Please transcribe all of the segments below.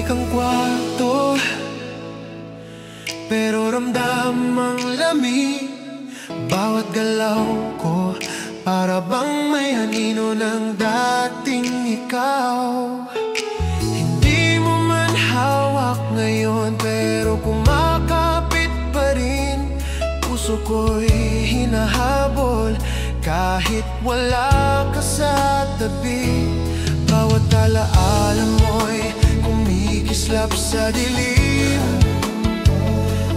tahimik ang kwarto, pero ramdam ang lamig. Bawat galaw ko, para bang may anino ng dating ikaw. Hindi mo man hawak ngayon, pero kumakapit pa rin. Puso ko'y hinahabol kahit wala ka sa tabi. Bawat alaala mo'y kumikislap sa dilim,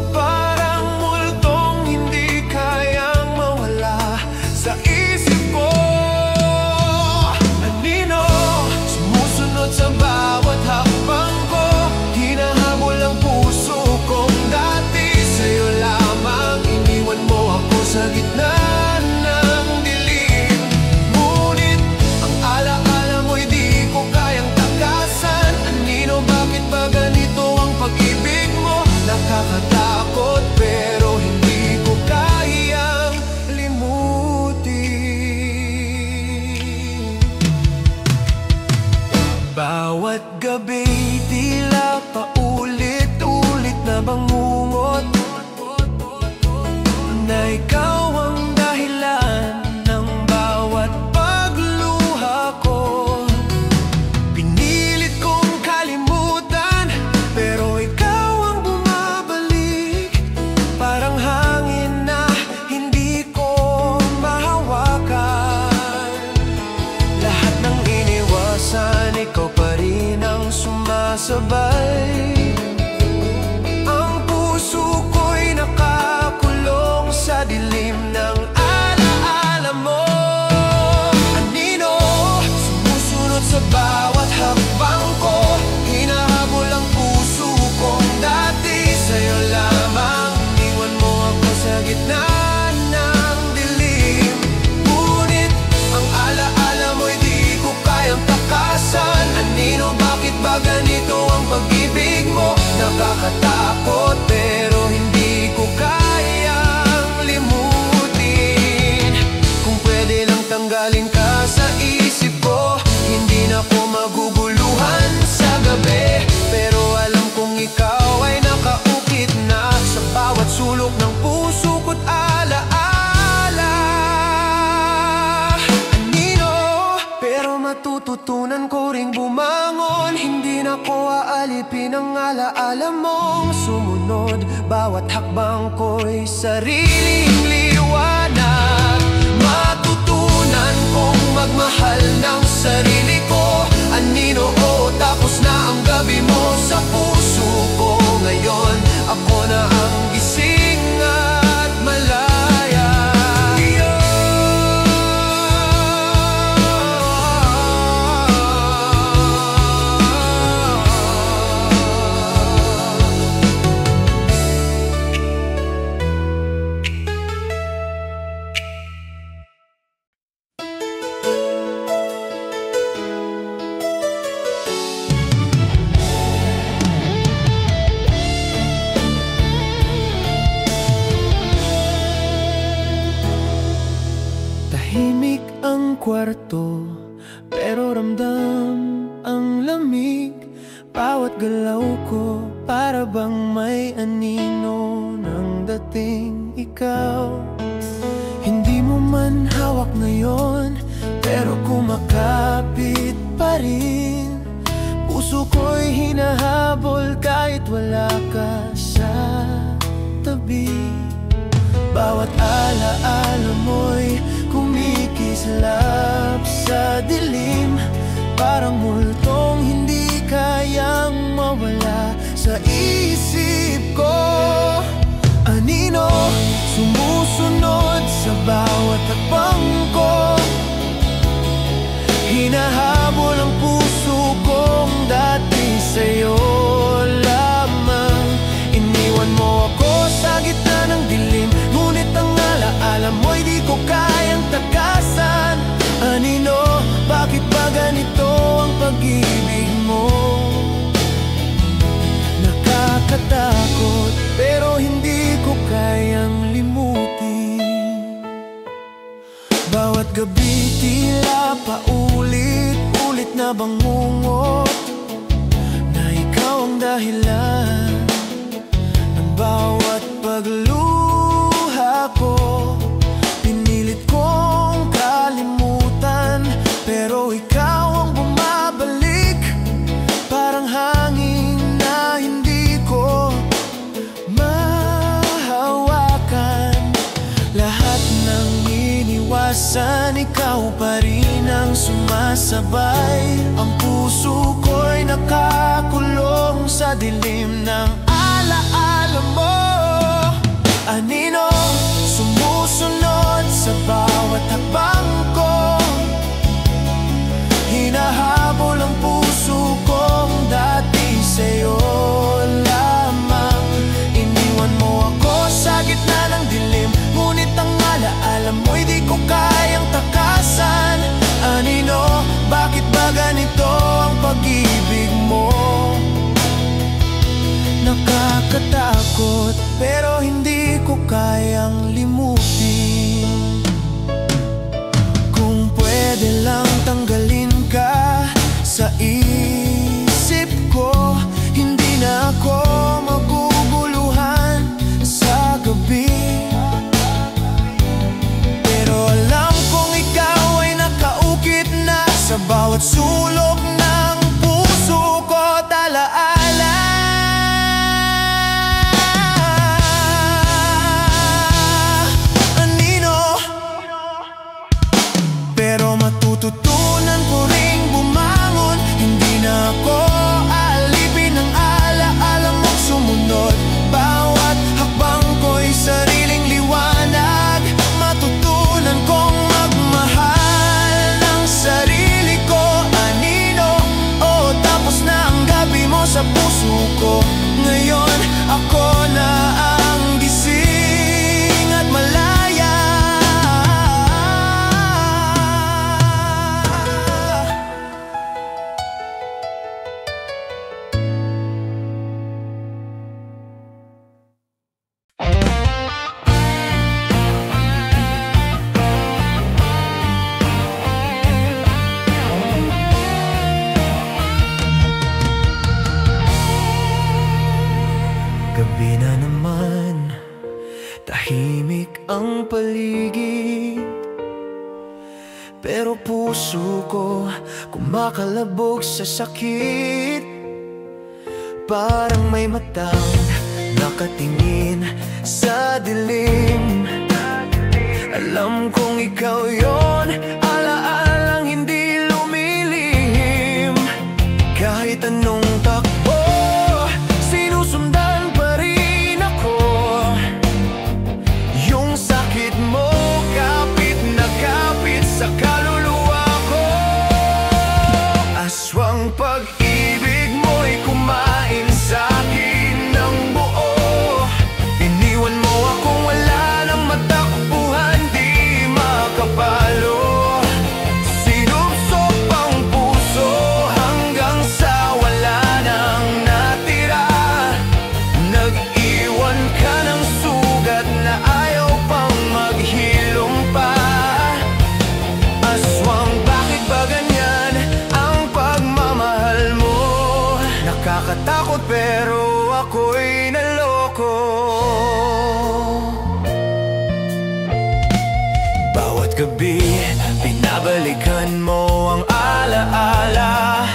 parang multong hindi kayang mawala sa isip ko. Anino sumusunod sa bawat hakbang ko, hinahabol ang puso kong dati. Sa'yo lamang iniwan mo ako sa gitna ng dilim. Ngunit ang alaala mo'y di ko kayang takasan. Anino, bakit ba ganito ang pag-ibig mo? Nakakatakot pero hindi ko kayang limutin. Bawat gabi tila paulit-ulit na bangungot na ikaw ang dahilan ng bawat pagluha ko. Pinilit kong kalimutan, pero ikaw ang bumabalik. Parang hangin na hindi ko mahawakan. Lahat ng iniwasan, ikaw pa rin ang sumasabay. Ang puso ko'y nakakulong sa dilim ng alaala mo. Anino sumusunod sa bawat hakbang ko, hinahabol ang puso kong dati. Sa'yo lamang iwan mo ako sa gitna ng dilim. Ngunit ang alaala mo'y di ko kayang takasan. Anino, bakit ba ganito ang pag-ibig mo? Nakakatakot pero hindi ko kayang limutin. Kung pwede lang tanggalin ka sa isip ko, hindi na ko maguguluhan sa gabi. Pero alam kong ikaw ay nakaukit na sa bawat sulok ng puso ko't alaala. Anino, pero matututunan ko ring bumangon. Hindi na ko aalipin ang alaala mong sumunod. Bawat hakbang ko'y sariling liwanag. Matutunan kong magmahal ng sarili ko. Anino, tapos na ang gabi mo sa puso ko. Ngayon ako na ang gising at malaya. Tahimik ang kwarto, pero ramdam ang lamig. Bawat galaw ko, para bang may anino ng dating ikaw. Hindi mo man hawak ngayon, pero kumakapit pa rin. Puso ko'y hinahabol kahit wala ka sa tabi. Bawat alaala mo'y kumikislap sa dilim, parang multong hindi kayang mawala sa isip ko. Anino sumusunod sa bawat hakbang ko, hinahabol ang puso kong dati. Sa'yo lamang iniwan mo ako sa gitna ng dilim. Ngunit ang alaala mo'y di ko kayang takasan. Anino, bakit ba ganito ang pag-ibig mo? Nakakatakot pero hindi ko kayang limutin. Bawat gabi tila paulit-ulit na bangungot na ikaw dahilan ng bawat pagluha ko. Pinilit kong kalimutan, pero ikaw ang bumabalik, parang hangin na hindi ko mahawakan. Lahat ng iniwasan, ikaw pa rin ang sumasabay. Ang puso ko'y nakakulong sa dilim ng alaala mo. Anino sumusunod sa bawat hakbang ko, hinahabol ang puso kong dati sa'yo lamang. Iniwan mo ako sa gitna ng dilim, ngunit ang alaala mo'y di ko kayang takasan. Anino, bakit ba ganito ang pag-ibig mo? Nakakatakot, pero hindi ko kayang limutin. Kung pwede lang tanggalin ka sa isip ko, hindi na ako maguguluhan sa gabi. Pero alam kong ikaw ay nakaukit na sa bawat sulok ng puso ko. Talaala, pero matututunan ko ring bumangon. Hindi na ako alipin ng alaala mong sumunod. Bawat hakbang ko'y sariling liwanag. Matutunan kong magmahal ng sarili ko. Anino, oh, tapos na ang gabi mo sa puso ko. Ngayon ako na ang gising at malaya. Gabi na naman, tahimik ang paligid, pero puso ko kumakalabog sa sakit. Parang may matang nakatingin sa dilim. Alam kong ikaw yon, alaalang hindi lumilihim. Kahit anong takbo, sinusundan pa rin ako. Yung sakit mo, kapit na kapit sa kaluluwa ko. Aswang pag-ibig mo'y kumain sa'kin ng buo. Iniwan mo akong wala nang matakbuhan, di makapalo. Sinupsop ang puso hanggang sa wala nang natira. Nag-iwan ka ng sugat na ayaw pang maghilom pa. Aswang, bakit ba ganyan ang pagmamahal mo? Nakakatakot pero ako'y naloko. Bawat gabi, binabalikan mo ang alaala.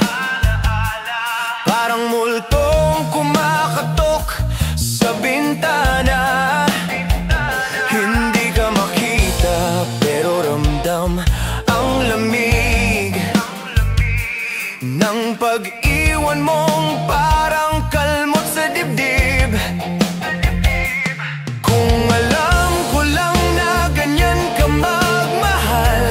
Parang multong kumakatok sa bintana. Hindi ka makita, pero ramdam ang lamig ng pag-iwan mong parang kalmot sa dibdib. Kung alam ko lang na ganyan ka magmahal,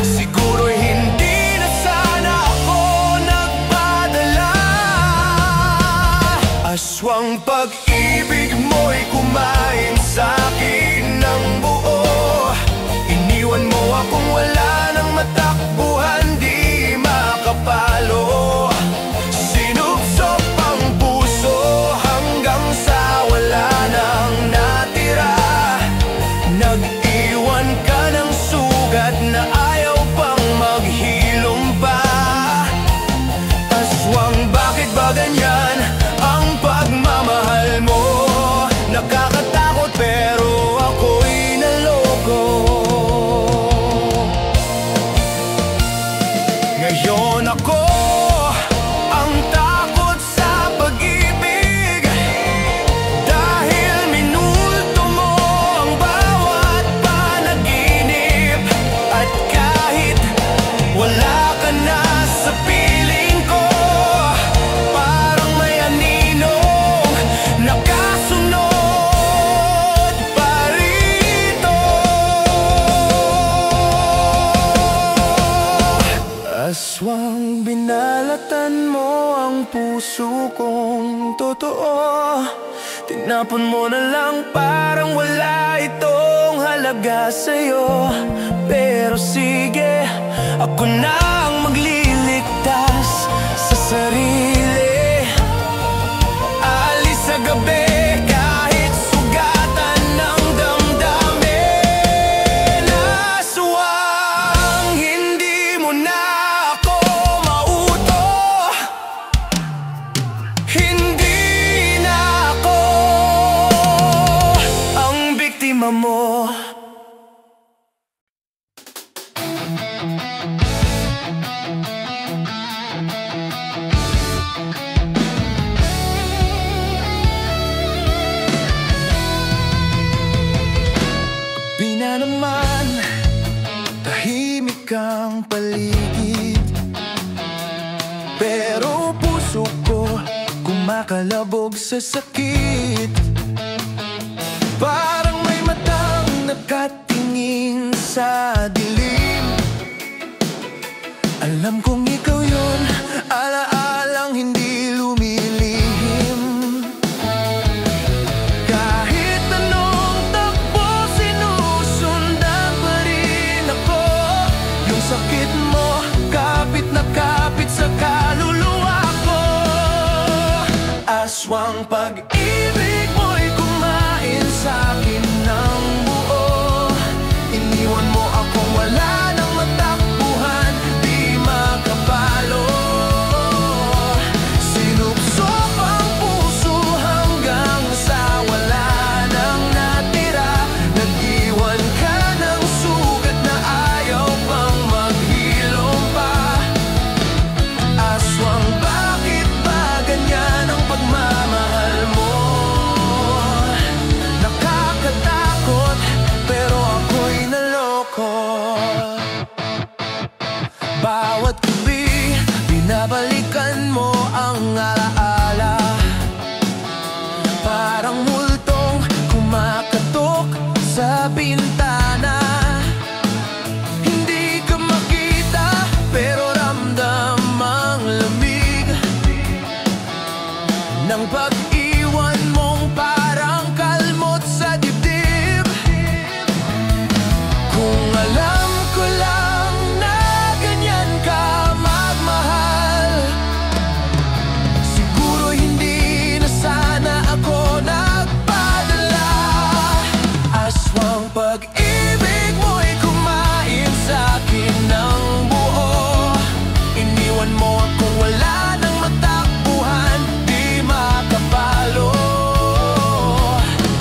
siguro hindi na sana ako nagpadala. Aswang pag-ibig mo'y kumain sa'kin ng buo. Iniwan mo akong wala nang matakbuhan, di makapalo. Sinupsop ang puso hanggang sa wala nang natira. Nag-iwan ka ng sugat na ayaw pang maghilom pa. Aswang, bakit ba Aswang binalatan mo ang puso kong totoo. Tinapon mo na lang parang wala itong halaga sa'yo. Pero sige, ako na ang magliligtas sa sarili. Aalis sa gabi kahit sugatan ng damdamin. Aswang, hindi mo na ako mauto. Hindi na ako ang biktima mo. Bina naman, tahimik ang paligid, pero puso ko kumakalabog sa sakit. Parang may matang nakatingin sa dilim. Alam kong ikaw yun, alaalang hindi lumilihim. Kahit anong takbo, sinusundan pa rin ako. Yung sakit mo, kapit na kapit sa kaluluwa ko. Aswang pag-ibig mo'y kumain sa'kin ng buo. Iniwan mo akong wala nang matakbuhan, di makapalo. Sinupsop ang puso hanggang sa wala nang natira. Nag-iwan ka ng sugat na ayaw pang maghilom pa. Aswang, bakit ba ganyan ang pagmamahal mo? Nakakatakot, pero ako'y naloko. Bawat gabi, binabalikan mo ang alaala. Parang multong kumakatok sa bintana. Hindi ka makita, pero ramdam ang lamig ng pag-iwan mong parang kalmot sa dibdib. Kung alam ko lang na ganyan ka magmahal, siguro hindi na sana ako nagpadala. Aswang pag-ibig mo'y kumain sa'kin ng buo. Iniwan mo akong wala nang matakbuhan, di makapalo.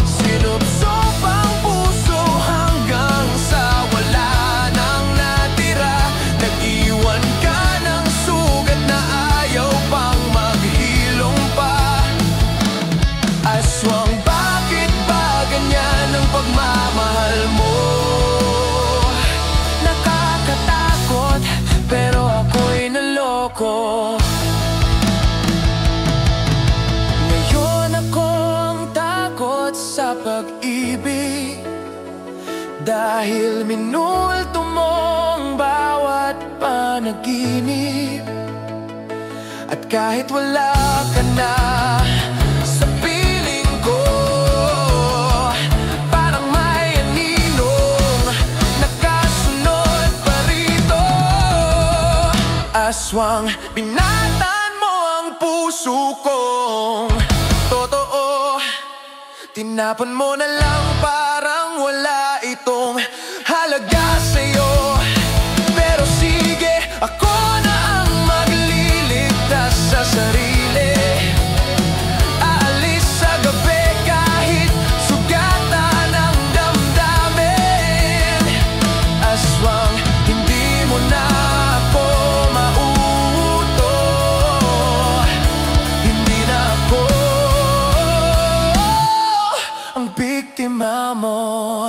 Sinupsop ang puso hanggang sa wala nang natira. Nag-iwan ka ng sugat na ayaw pang maghilom pa. Aswang, bakit ba ganyan ang pagmamahal mo? Nakakatakot, pero ako'y naloko. Ngayon akong takot sa pag-ibig, dahil minulto mo ang bawat panaginip. At kahit wala ka na sa piling ko, parang may aninong nakasunod pa rito. Aswang, binatan mo ang puso kong totoo. Tinapon mo na lang parang wala itong halaga sa'yo. Pero sige, ako na ang magliligtas sa sarili. Aalis sa gabi kahit sugatan ng damdamin. Aswang, hindi mo na ako mauto. Hindi na ako ang biktima mo.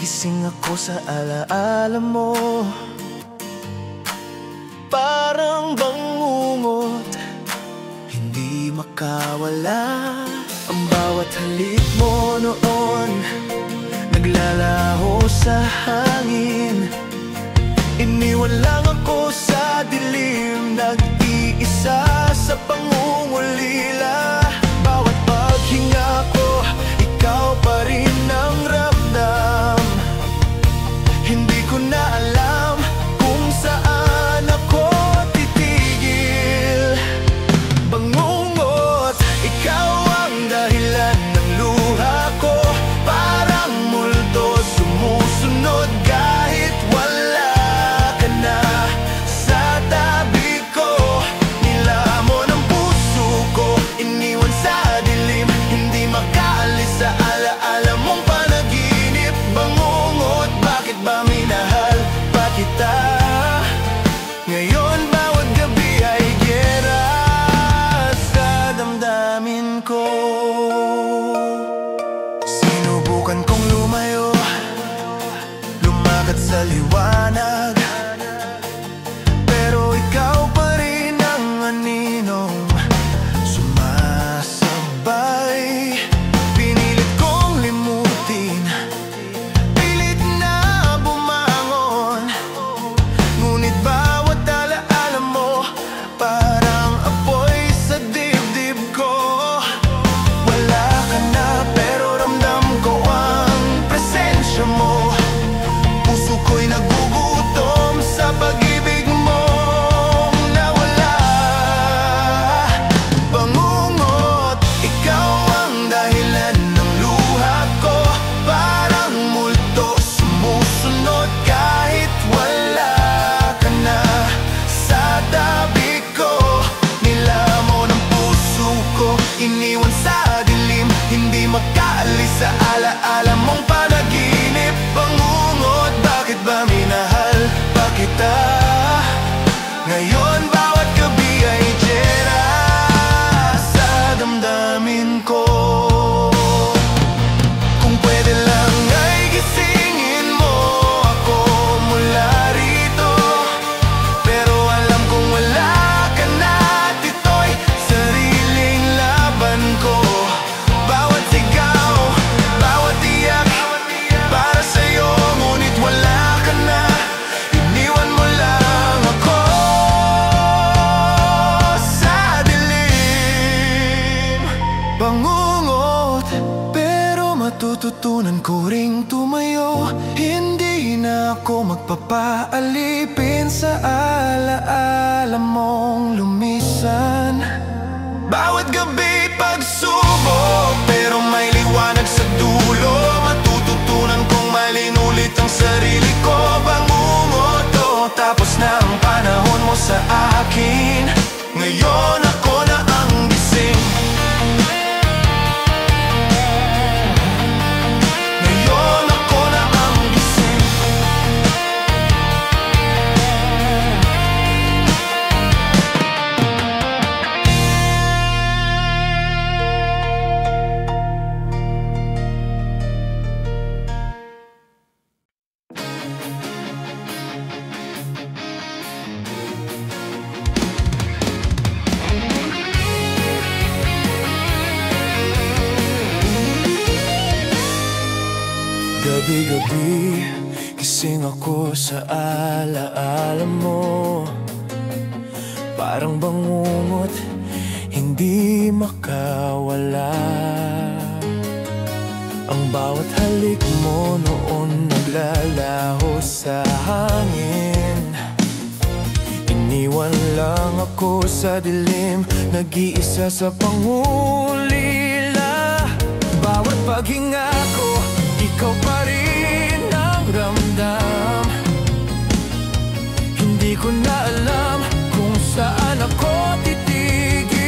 gising ako sa alaala mo. Parang bangungot, hindi makawala. Ang bawat halik mo noon, naglalaho sa hangin. Iniwan lang ako sa dilim, nag-iisa sa pangungulila. Bawat paghinga ko, ikaw pa rin ang ramdam. Hindi ko na alam kung saan ako titigil. Bangungot, ikaw ang dahilan ng luha ko. Parang multo sumusunod kahit wala ka na sa tabi ko. Nilamon ang puso ko, iniwan sa dilim, hindi makaalis sa alaala mong panaginip. Bangungot, bakit ba minahal pa kita? Ngayon bawat gabi ay giyera sa damdamin ko. Sinubukan kong lumayo, lumakad sa liwanag, pero ikaw pa rin ang aninong sumasabay. Pinilit kong limutin, pilit na bumangon, ngunit bawat alaala mo parang apoy sa dibdib ko. Wala ka na pero ramdam ko ang presensya mo. Puso ko'y nagugutom sa pag-ibig mong nawala. Bangungot, ikaw ang dahilan ng luha ko. Parang multo sumusunod kahit wala ka na sa tabi ko. Nilamon ang puso ko, iniwan sa dilim, hindi makaalis sa alaala mong panaginip. Bangungot, bakit ba minahal pa kita? Ngayon bawat gabi ay giyera sa damdamin ko. Kung pwede lang ay gisingin mo ako mula rito, pero alam kong wala ka na at ito'y sariling laban ko. Bawat sigaw, bawat iyak, para sa'yo, ngunit wala ka na. Iniwan mo lang ako sa dilim. Bangungot, pero matututunan ko ring tumayo. Hindi na ako magpapaalipin sa alaala mong lumisan. Bawat gabi pagsubok, pero may liwanag sa dulo. Matututunan kong malinulit ang sarili ko. Bangungot, oh, tapos na ang panahon mo sa akin. Ngayon ako na ang gising. Ngayon ako na ang gising. Gabi-gabi, gising ako sa alaala mo. Parang bangungot, hindi makawala. Ang bawat halik mo noon naglalaho sa hangin. Iniwan lang ako sa dilim, nag-iisa sa pangulila. Bawat paghinga ko, ikaw pa rin ang ramdam. Hindi ko na alam kung saan ako titigil.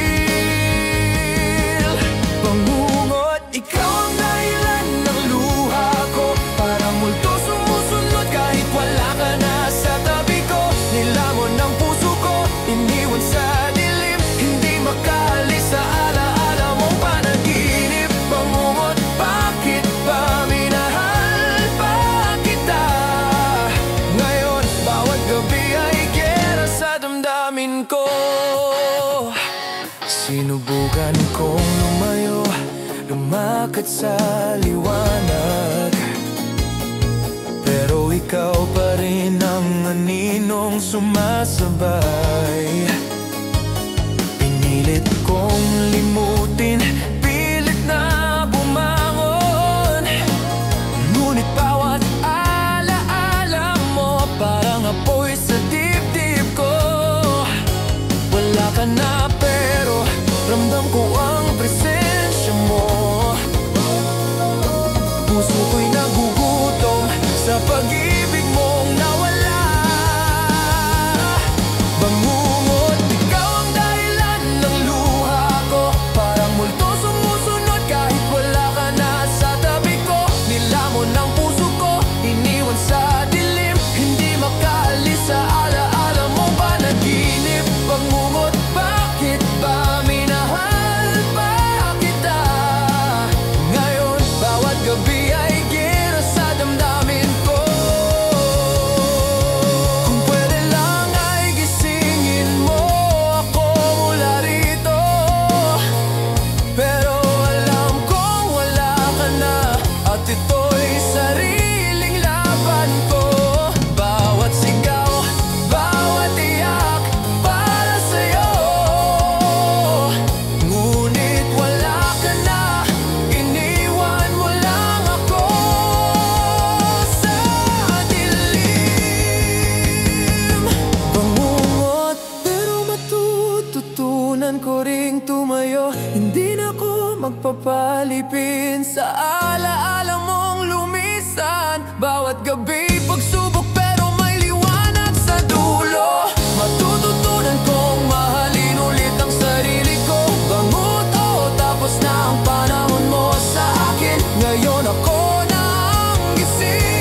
Bangungot, ikaw ang dahilan ng luha ko. Parang multo sumusunod kahit wala ka na sa tabi ko. Nilamon ang puso ko, iniwan sa dilim, hindi makaalis sa alaala mong panaginip. Bangungot, bakit ba minahal pa Sinubukan kong lumayo, lumakad sa liwanag, pero ikaw pa rin ang aninong sumasabay. Pinilit kong limutin, pilit na bumangon, ngunit bawat alaala mo parang apoy sa dibdib ko. Wala ka na pero ramdam ko ang presensya mo. Puso ko'y nagugutom sa pag-ibig mong nawala. Bangungot, ikaw ang dahilan ng luha ko. Parang multo sumusunod kahit wala ka na sa tabi ko. Nilamon ng puso ko, iniwan sa dilim, hindi makaalis sa alaala mo. Panaginip, bangungot, bakit ba minahal pa kita? Ngayon, bawat gabi ay gira sa damdamin ko. Kung pwede lang ay gisingin mo ako mula rito, pero alam kong wala ka na, at ito'y sariling laban ko. Bawat sigaw, bawat iyak para sa'yo, ngunit wala ka na, iniwan mo lang ako sa dilim. Bangungot, pero matututunan ko ring tumayo. Hindi na ako magpapalipin sa alaala mong lumisan. Bawat gabi pagsubok pero may liwanag sa dulo. Matututunan kong mahalin ulit ang sarili ko. Bangot, oh, tapos na ang panahon mo sa akin. Ngayon ako na ang gising.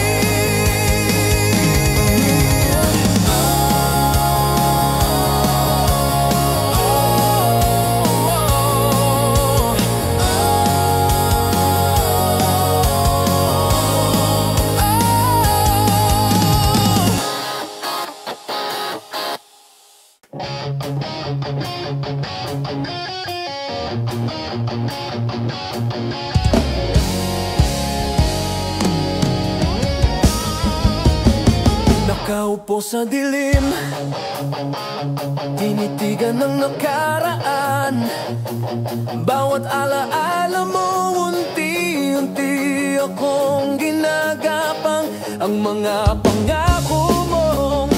Nakaupo sa dilim, tinitigan ng nakaraan. Bawat alaala mo, unti-unti akong ginagapang. Ang mga pangako mong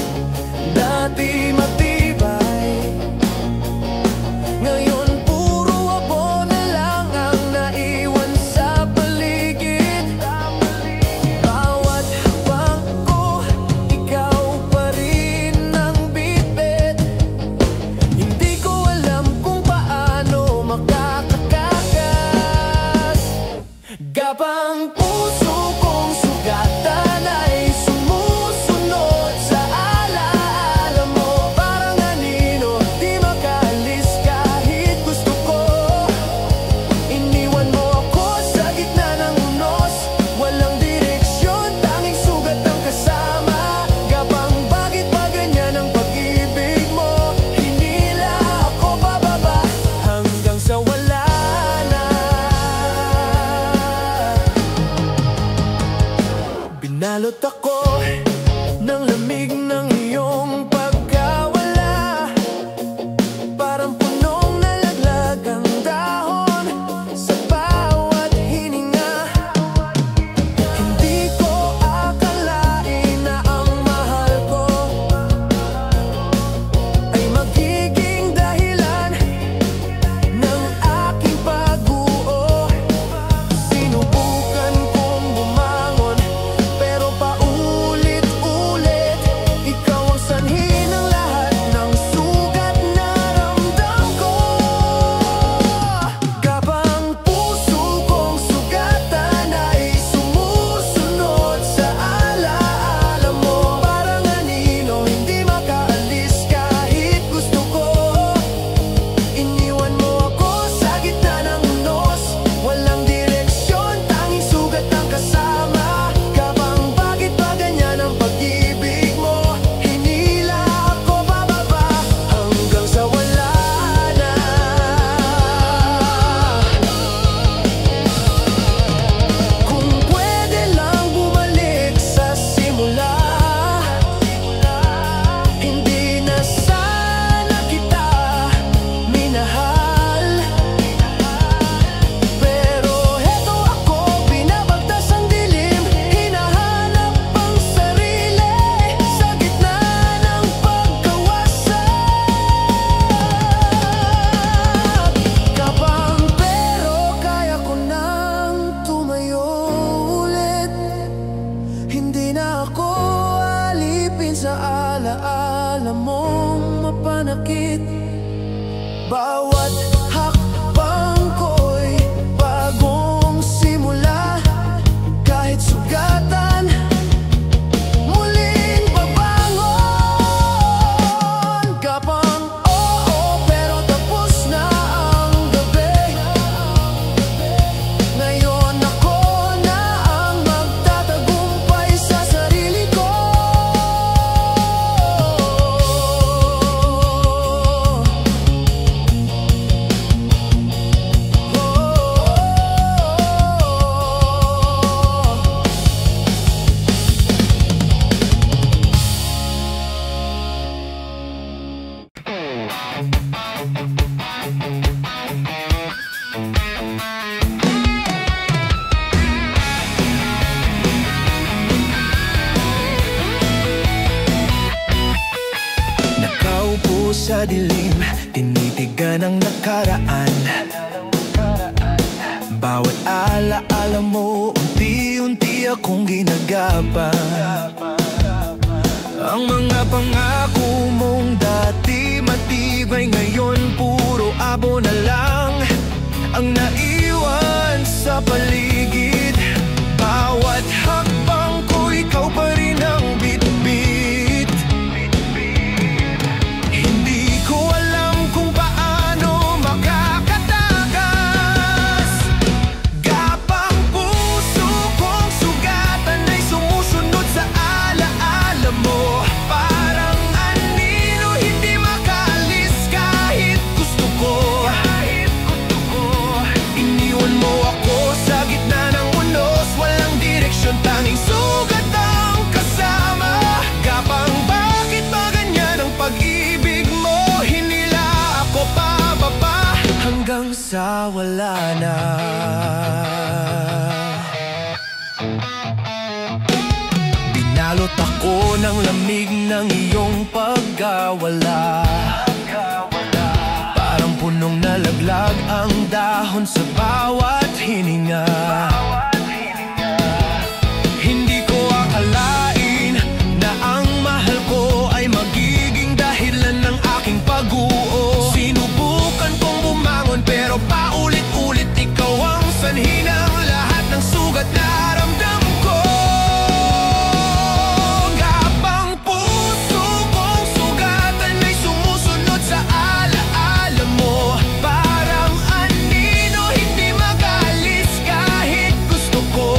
dati matibay, ngayon puro abo na lang ang naiwan sa paligid. Bawat hakbang ko, ikaw pa rin ang bitbit. Hindi ko alam kung paano makakatakas. Gapang puso kong sugatan ay sumusunod sa alaala mo. Parang anino, di makaalis kahit gusto ko. Iniwan mo ako sa gitna ng unos, walang direksyon, tanging sugat ang kasama. Gapang bakit ba ganyan ang pag-ibig mo? Hinila ako pababa hanggang sa wala na. Binalot ako ng lamig ng iyong pagkawala, parang punong nalaglag ang dahon sa bawat hininga. Hindi ko akalain na ang mahal ko ay magiging dahilan ng aking pag-uo. Sinubukan kong bumangon, pero paulit-ulit sa alaala mong mapanakit. Bawat hakbang ko'y bagong simula. Kahit sugatan, muling babangon. Gapang oo, pero tapos na ang gabi. Ngayon ako na ang magtatagumpay sa sarili ko. Nakaupo sa dilim, tinitigan ang nakaraan. Bawat alaala mo, unti-unti akong ginagapang. Ang mga pangako mong dati matibay, ngayon puro abo na lang ang naiwan sa paligid. Bawat hakbang ko, ikaw pa rin ang bitbit. Hindi ko alam kung paano makakatakas. Gapang puso kong sugatan ay sumusunod sa alaala mo. Parang anino, hindi makaalis kahit gusto ko. Iniwan mo ako sa gitna ng unos, walang direksyon, tanging sugat ang kasama. Gapang, bakit ba ganyan ang pag-ibig mo? Hinila ako pababa hanggang sa wala na. Binalot ako ng lamig ng iyong pagkawala. Parang punong nalaglag ang dahon sa bawat hininga. Hindi ko akalain na ang mahal ko ay magiging dahilan ng aking pag-uo. Sinubukan kong bumangon pero paulit-ulit ikaw ang sanhi ng lahat ng sugat na ramdam ko. Gapang puso kong sugatan ay sumusunod sa alaala mo. Parang anino, hindi mag-alis kahit gusto ko.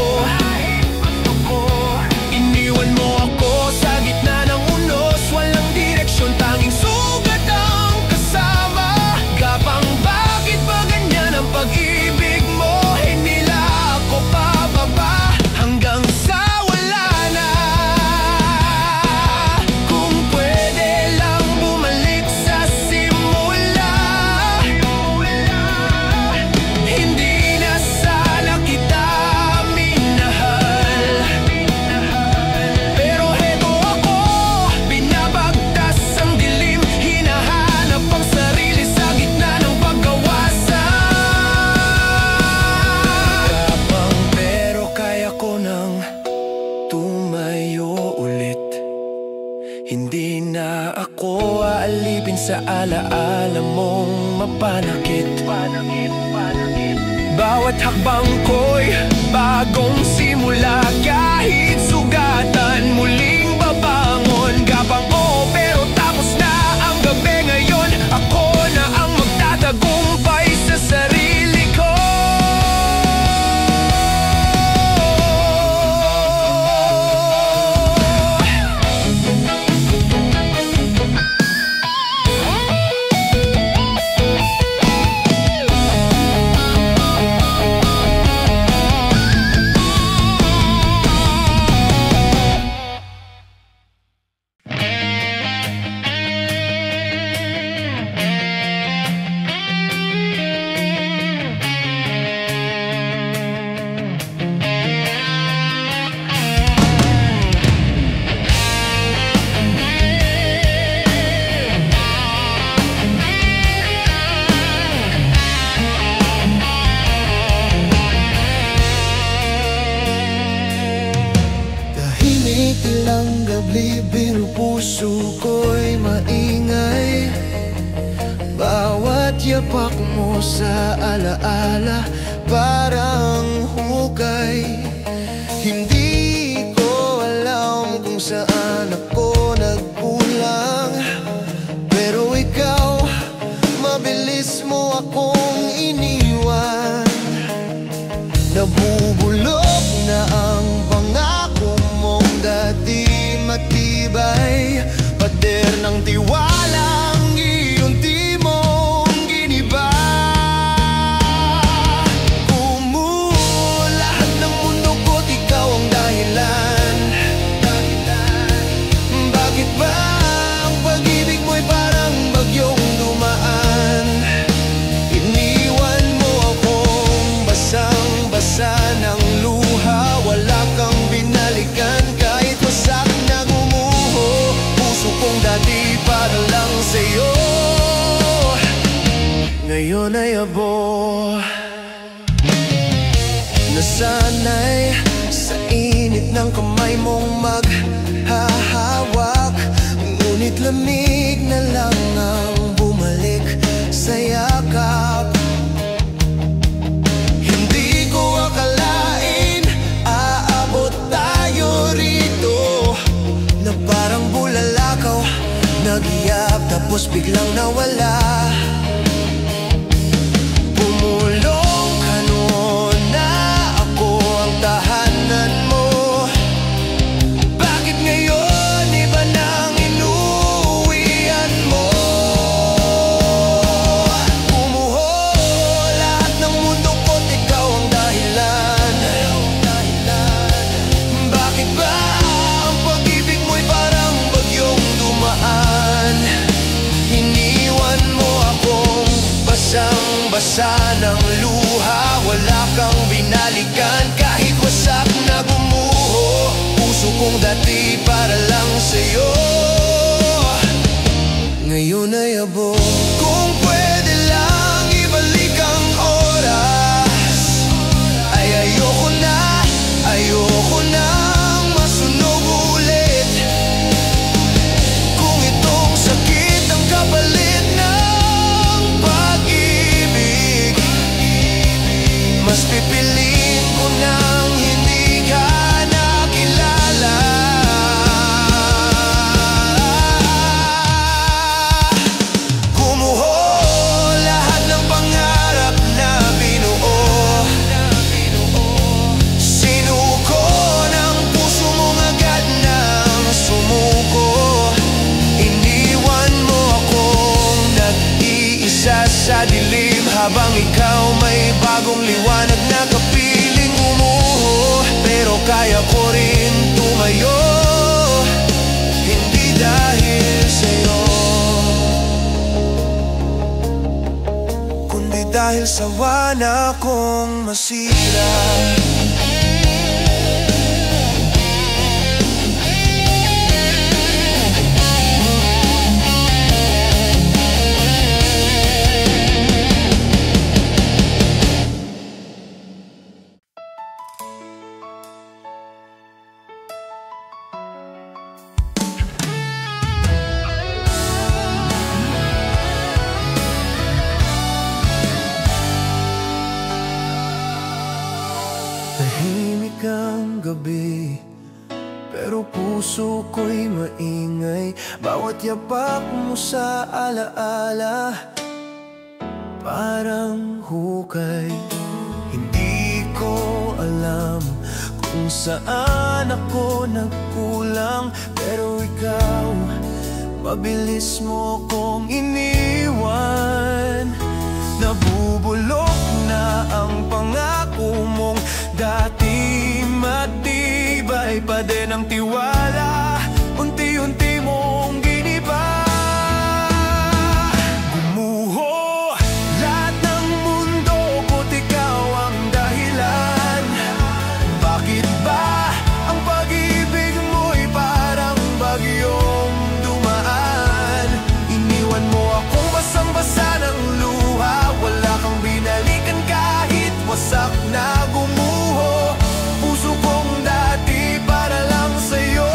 Iniwan mo ako sa gitna ng unos, walang direksyon, tanging sugat ang kasama. Gapang, bakit ba ganyan ang pag-ibig mo? Hinila ako pababa hanggang sa wala na. Kung pwede lang bumalik sa simula, hindi na sana kita minahal. Pero heto ako, binabagtas ang dilim, hinahanap ang sarili sa gitna ng pagkawasan. Gapang, pero kaya ko nang tumayo ulit. Hindi na ako aalipin sa alaala mong mapanakit. Bawat hakbang ko'y bagong simula. Kahit sugatan, muling babangon. Gapang, oo, pero tapos na ang gabi. Ngayon ako na ang magtatagumpay sa sarili ko. Libing puso ko'y maingay, bawat yapak mo sa alaala parang hukay. Hindi ko alam kung saan ako nagkulang, pero ikaw, mabilis mo akong iniwan. Nabubulok na ang pangako mong dati matibay, pader ng tiwalang iyong di mong giniba. Gumuho lahat ng mundo ko't ikaw ang dahilan. Bakit ba ang pag-ibig mo'y parang bagyong dumaan? Iniwan mo akong basang-basa ng luha, wala kang binalikan kahit wasak na gumuho. Puso kong dati para lang sa'yo, ngayon ay abo. Nasanay sa init ng kamay mong maghahawak, ngunit lamig na lang ang bumalik sa yakap. Hindi ko akalain aabot tayo rito, na parang bulalakaw, nag-iyak tapos biglang nawala. Pumulong ka noon na ako ang tahanan mo. Bakit ngayon iba nang inuwian mo? Gumuho lahat ng mundo ko't ikaw ang dahilan. Bakit ba ang pag-ibig mo'y parang bagyong dumaan? Iniwan mo akong basang-basa ng luha, wala kang binalikan kahit wasak na gumuho. Puso kong dati para lang sa'yo, ngayon ay abo. Kung pwede lang ibalik ang oras, ay ayoko nang masunog ulit. Kung itong sakit ang kapalit ng pag-ibig, mas pipiliin ko nang hindi ka nakilala. Gumuho lahat ng pangarap na binuo, sinuko ng puso mong agad nang sumuko. Iniwan mo akong nag-iisa sa dilim, habang ikaw may bagong liwanag na kapiling. Gumuho pero kaya ko rin tumayo, hindi dahil sa'yo, kundi dahil sa wana kong masira. Tahimik ang gabi, pero puso ko'y maingay. Bawat yapak mo sa alaala parang hukay. Hindi ko alam kung saan ako nagkulang, pero ikaw, mabilis mo kong iniwan. Nabubulok na ang pangako mong dati matibay, pa din ang tiwala, unti-unti mong giniba. Gumuho lahat ng mundo ko't ikaw ang dahilan. Bakit ba ang pag-ibig mo'y parang bagyong dumaan? Iniwan mo akong basang-basa ng luha, wala kang binalikan kahit wasak na gumuho. Puso kong dati para lang sa'yo,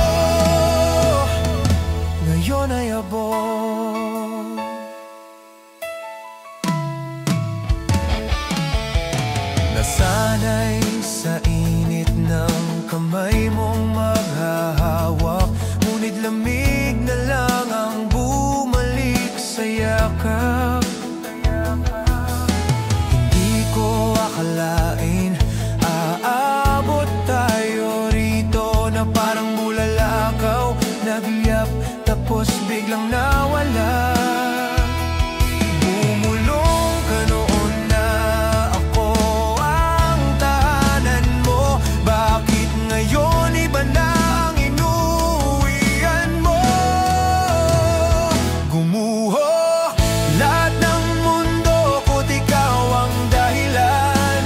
na parang bulalakaw, nagliyap tapos biglang nawala. Bumulong ka noon na ako ang tahanan mo. Bakit ngayon iba na ang inuwian mo? Gumuho lahat ng mundo ko't ikaw ang dahilan.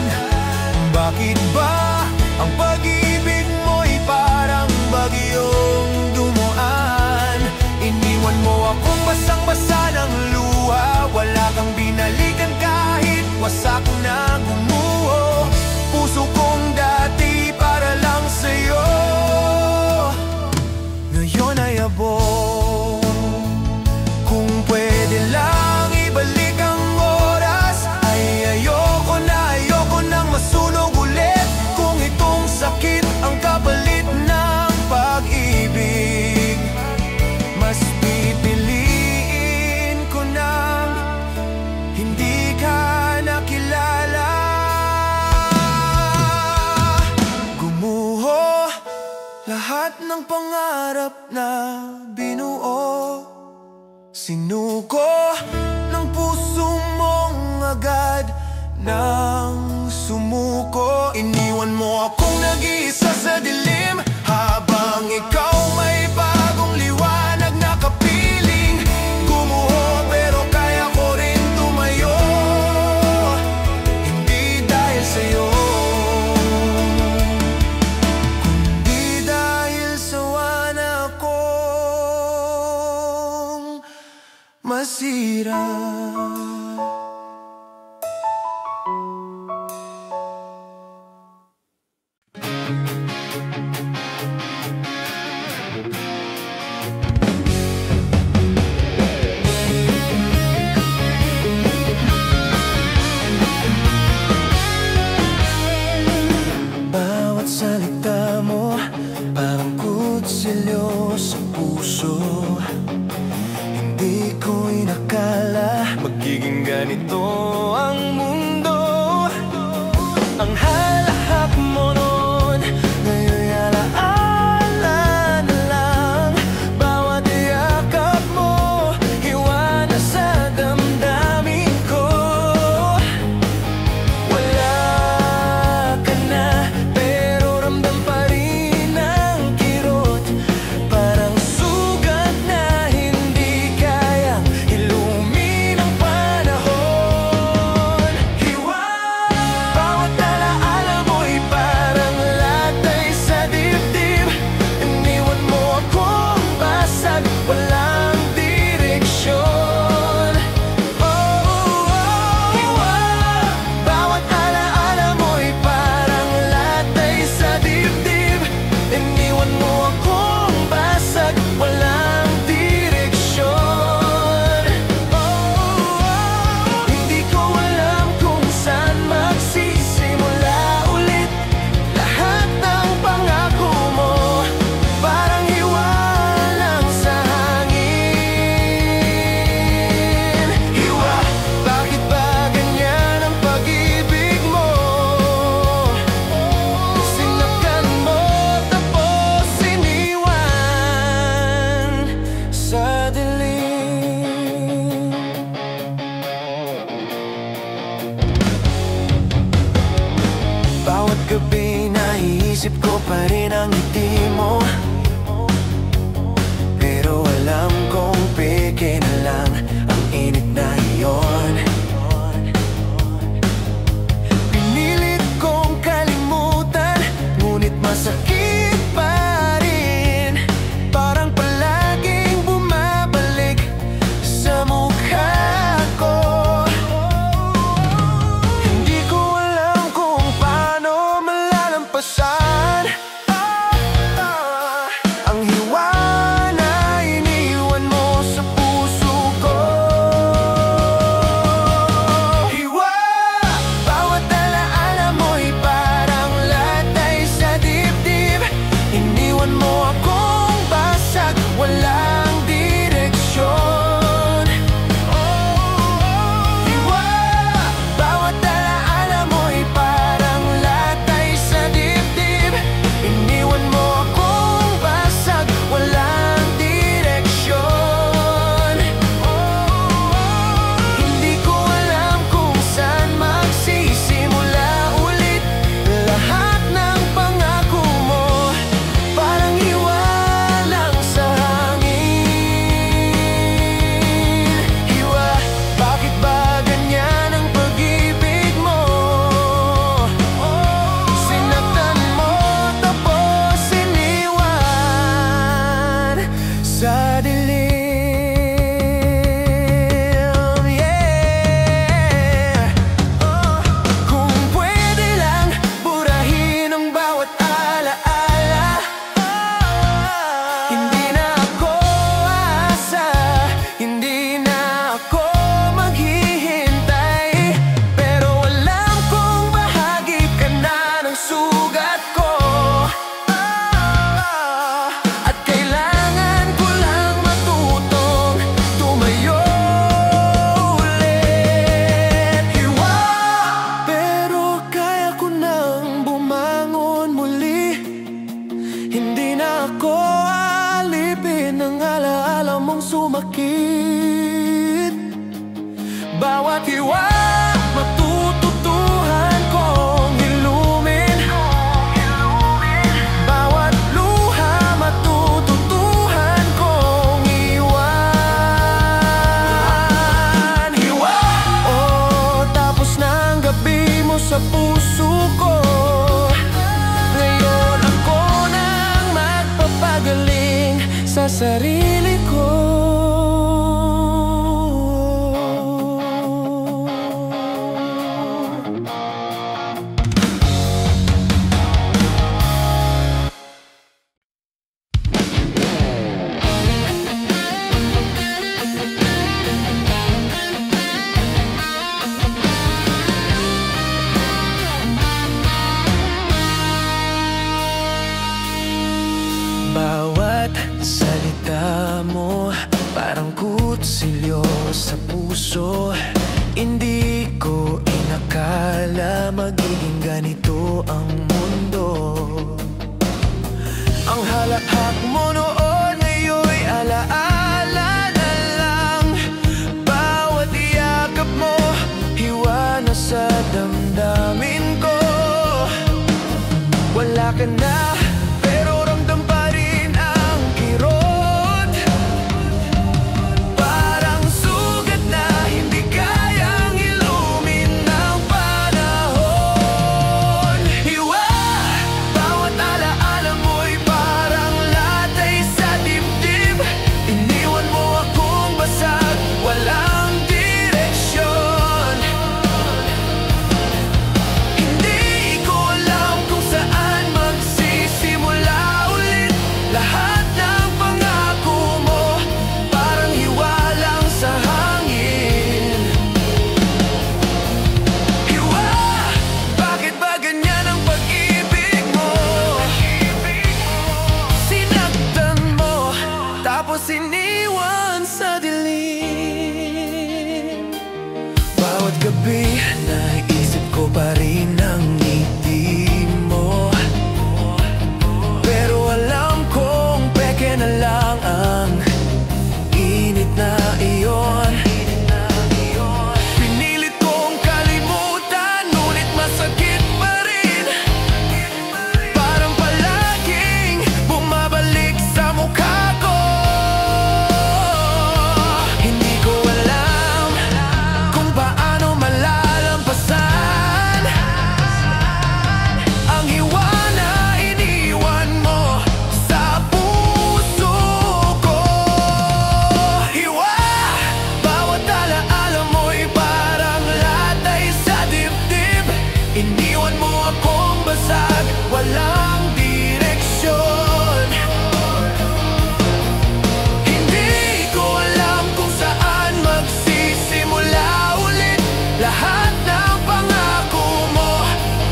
Bakit ba ang pag-ibig mo'y parang bagyong dumuan? Iniwan mo akong basang-basa ng luha. Wala kang binalikan kahit wasak na gumuho. Puso kong dati para lang sa'yo, ngayon ay abong. Kung pwede lang ibalik ang oras, ay ayoko nang masunog ulit. Kung itong sakit ang kapalit ng pag-ibig, mas pipiliin ko nang hindi ka nakilala. Gumuho lahat ng pangarap na binuo. Sinuko ng puso mong agad nang sumuko. Iniwan mo akong nag-iisa sa dilim, habang ikaw may bagong liwanag na kapiling. Gumuho pero kaya ko rin tumayo, hindi dahil sa'yo, kundi dahil sa wana kong masira. Bawat salita mo parang kutsilyo sa puso. Hindi ko inakala magiging ganito ang mundo. Ang halahak mo noon, ngayon'y alaala na lang. Bawat yakap mo, hiwa na sa damdamin ko. Wala ka na, pero ramdam pa rin ang kirot. Parang sugat na hindi kayang ilumin ang panahon. Hiwa, bawat alaala mo'y parang latay sa dibdib. Iniwan mo akong basag, walang direksyon. Hiwa, bawat alaala mo'y parang latay sa dibdib. Iniwan mo akong basag, walang direksyon. Hindi ko alam kung saan magsisimula ulit. Lahat ng pangako mo parang hiwa lang sa hangin. Hiwa, bakit ba ganyan ang pag-ibig mo? Sinaktan mo tapos iniwan sa dilim. Bawat gabi naiisip ko pa rin ang ngiti mo, pero alam kong peke na lang ang init na iyon. Pinilit kong kalimutan, ngunit masakit pa rin. Parang palaging bumabalik sa mukha ko. Hindi ko alam kung paano malalampasan ako alipin ng alaala mong sumakit. Bawat hiwa matututuhan kong ilumin. Bawat luha matututuhan kong iwan. Hiwa! Oh, tapos na ang gabi mo sa puso ko. Ngayon ako nang magpapagaling sa sarili ko. Bawat salita mo parang kutsilyo sa puso. Hindi ko inakala magiging ganito ang mundo. Ang halakhak mo noon ngayon'y alaala na lang. Bawat yakap mo hiwa na sa damdamin ko. Wala ka na pero ramdam pa rin ang kirot. Parang sugat na hindi kayang ilumin ng panahon. Hiwa! Bawat alaala mo'y parang latay sa dibdib. Iniwan mo akong basag, walang direksyon. Hindi ko alam kung saan magsisimula ulit. Lahat ng pangako mo parang hiwa lang sa hangin. Hiwa! Bakit ba ganyan ang pag-ibig mo? Sinaktan mo tapos iniwan sa dilim. Bawat gabi naisip ko pa rin ang ngiti mo. Pero alam kong peke na lang ang init na iyon. Pinilit kong kalimutan, ngunit masakit pa rin. Parang palaging bumabalik sa mukha ko. Hindi ko alam kung paano malalampasan ang hiwa na iniwan mo sa puso ko. Hiwa! Bawat alaala mo'y parang latay sa dibdib. Iniwan mo akong basag, walang direksyon. Hindi ko alam kung saan magsisimula ulit. Lahat ng pangako mo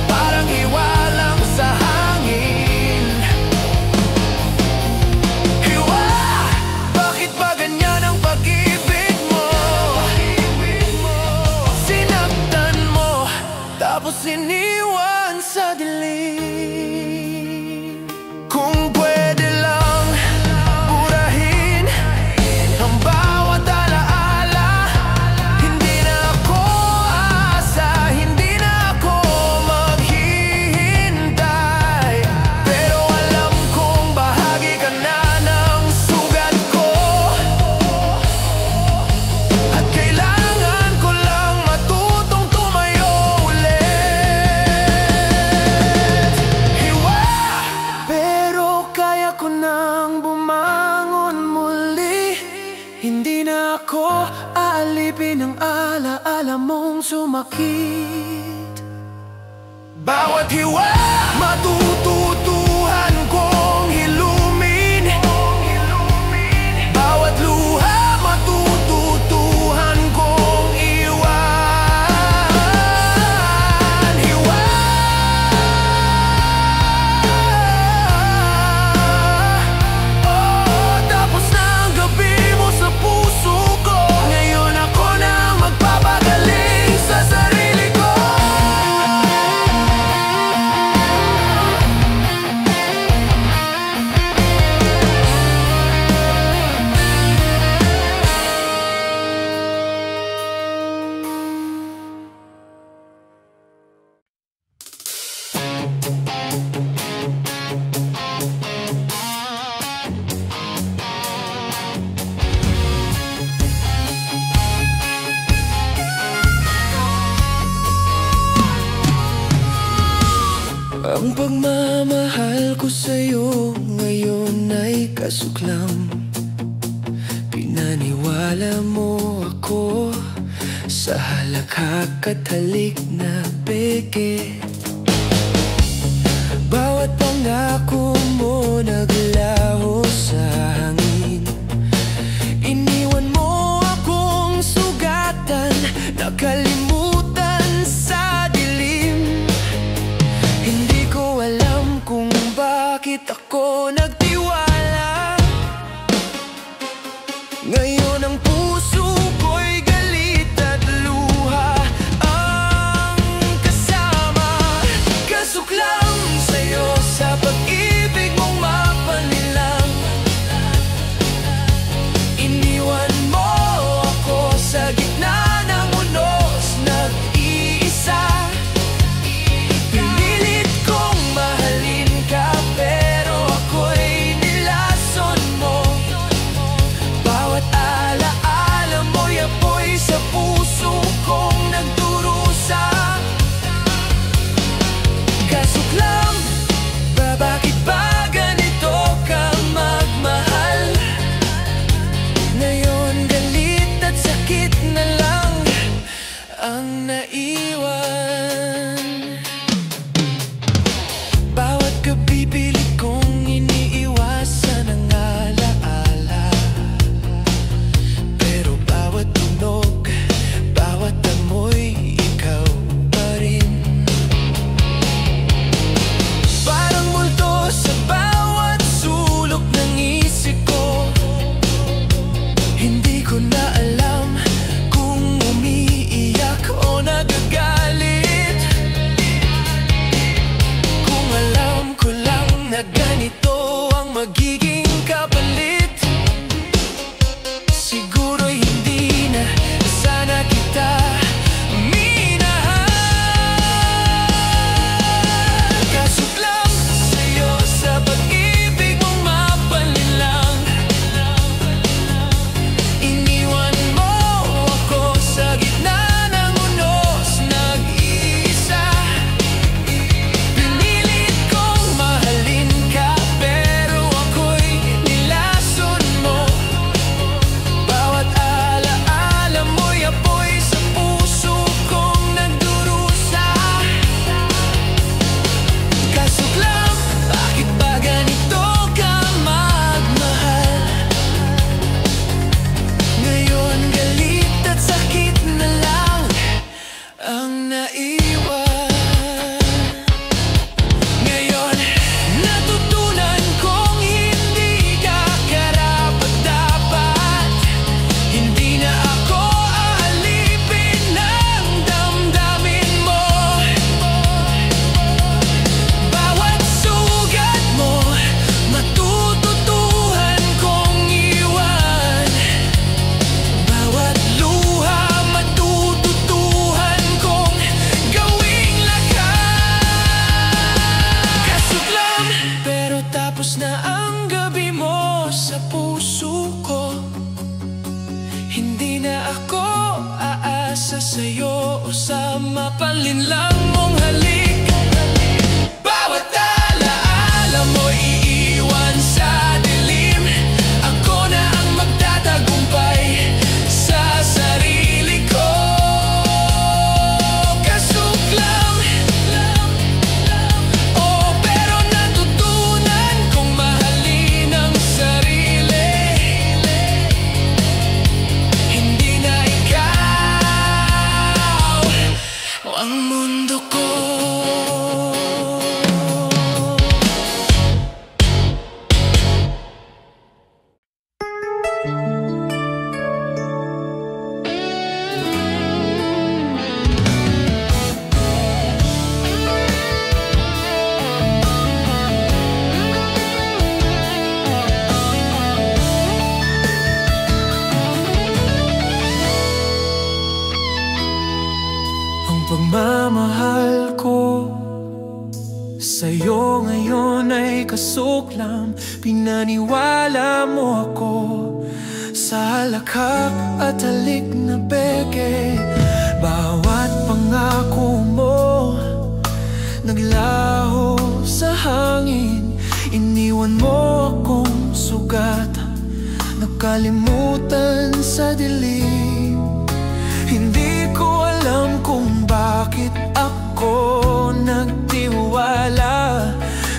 parang hiwa lang sa hangin. Hiwa! Bakit ba ganyan ang pag-ibig mo? Sinaktan mo tapos iniwan sa dilim. Kung pwede lang burahin ang bawat alaala. Hindi na ako aasa, hindi na ako maghihintay. Pero alam kong bahagi ka na ng sugat ko. At kailangan ko lang matutong tumayo ulit. Hiwa! Pero kaya ko nang bumangon muli. Hindi na ako aalipin ng alaala mong sumakit. Bawat hiwa matututuhan kong hilumin. Bawat luha matututuhan kong iwan. Hiwa! Oh, tapos na ang gabi mo sa puso ko. Ngayon ako na magpapagaling sa sarili ko. Ang pagmamahal ko sa'yo ngayon ay kasuklam. Pinaniwala mo ako sa halakhak at halik na peke. Bawat pangako mo naglaho sa hangin. Iniwan mo akong sugatan, nakalimutan sa dilim. Hindi ko alam kung bakit ako nagtiwala. Ngayon ang puso ko'y galit at luha ang kasama. Kasuklam sa'yo sa pag-ibig mong mapanilang. Iniwan mo ako sa gitna ng unos, nag-iisa. Pinilit kong mahalin ka pero ako'y nilason mo. Bawat alaala mo'y apoy sa puso kong nagdurusa. Kasuklam, bakit ba ganito ka magmahal? Ngayon galit at sakit na lang ang naiwan. Bawat gabi pilit kong iniiwasan ang alaala, pero bawat tunog, bawat amoy, ikaw pa rin. Parang multo sa bawat sulok ng isip ko. Hindi ko na alam kung umiiyak o nagagalit. Kung alam ko lang na ganito ang magiging kapalit, siguro hindi na sana kita minahal. Kasuklam sa'yo sa pag-ibig mong mapanilang. Iniwan mo ako sa gitna ng unos, nag-iisa. Pinilit kong mahalin ka pero ako'y nilason mo. Bawat alaala mo'y apoy sa puso kong nagdurusa. Kasuklam, bakit ba ganito ka magmahal? Ngayon galit at sakit na lang ang naiwan. Ngayon natutunan kong hindi ka karapat-dapat. Hindi na ako aalipin ng damdamin mo. Bawat sugat mo matututuhan kong iwan. Bawat luha matututuhan kong gawing lakas. Kasuklam, pero tapos na ang gabi mo sa puso ko. Hindi na ako aasa sa'yo o sa mapalinlang mong halik. Bawat alaala mo iiwan sa dilim. Ako na ang magtatagumpay sa sarili ko. Kasuklam, oh, pero natutunan kong mahalin ang sarili. Hindi na ikaw ang mundo ko. Ang pagmamahal ko sa'yo ngayon ay kasuklam. Pinaniwala mo ako sa halakhak at halik na peke. Bawat pangako mo naglaho sa hangin. Iniwan mo akong sugat, nakalimutan sa dilim. Hindi ko alam kung bakit ako nagtiwala.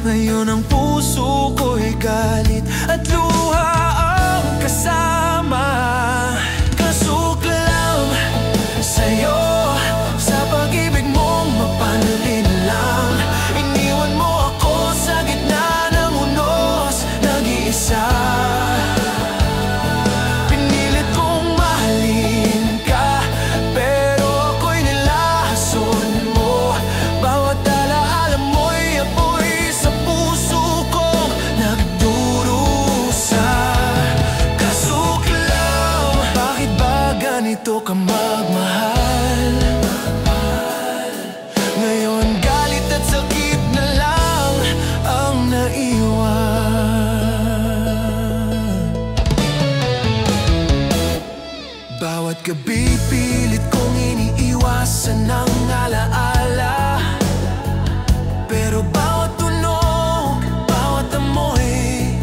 Ngayon ang puso ko'y galit at luha ang kasama. Kasuklam sa'yo, sa pag-ibig mong mapanlin lang. Iniwan mo ako sa gitna ng unos, nag-iisa. Pinilit kong mahalin ka, pero ako'y nilason mo. Bawat alaala mo'y apoy sa puso kong nagdurusa. Kasuklam, bakit ba ganito ka magmahal? Ngayon galit at sakit na lang ang naiwan. Bawat gabi pilit kong iniiwasan ang alaala, pero bawat tunog, bawat amoy,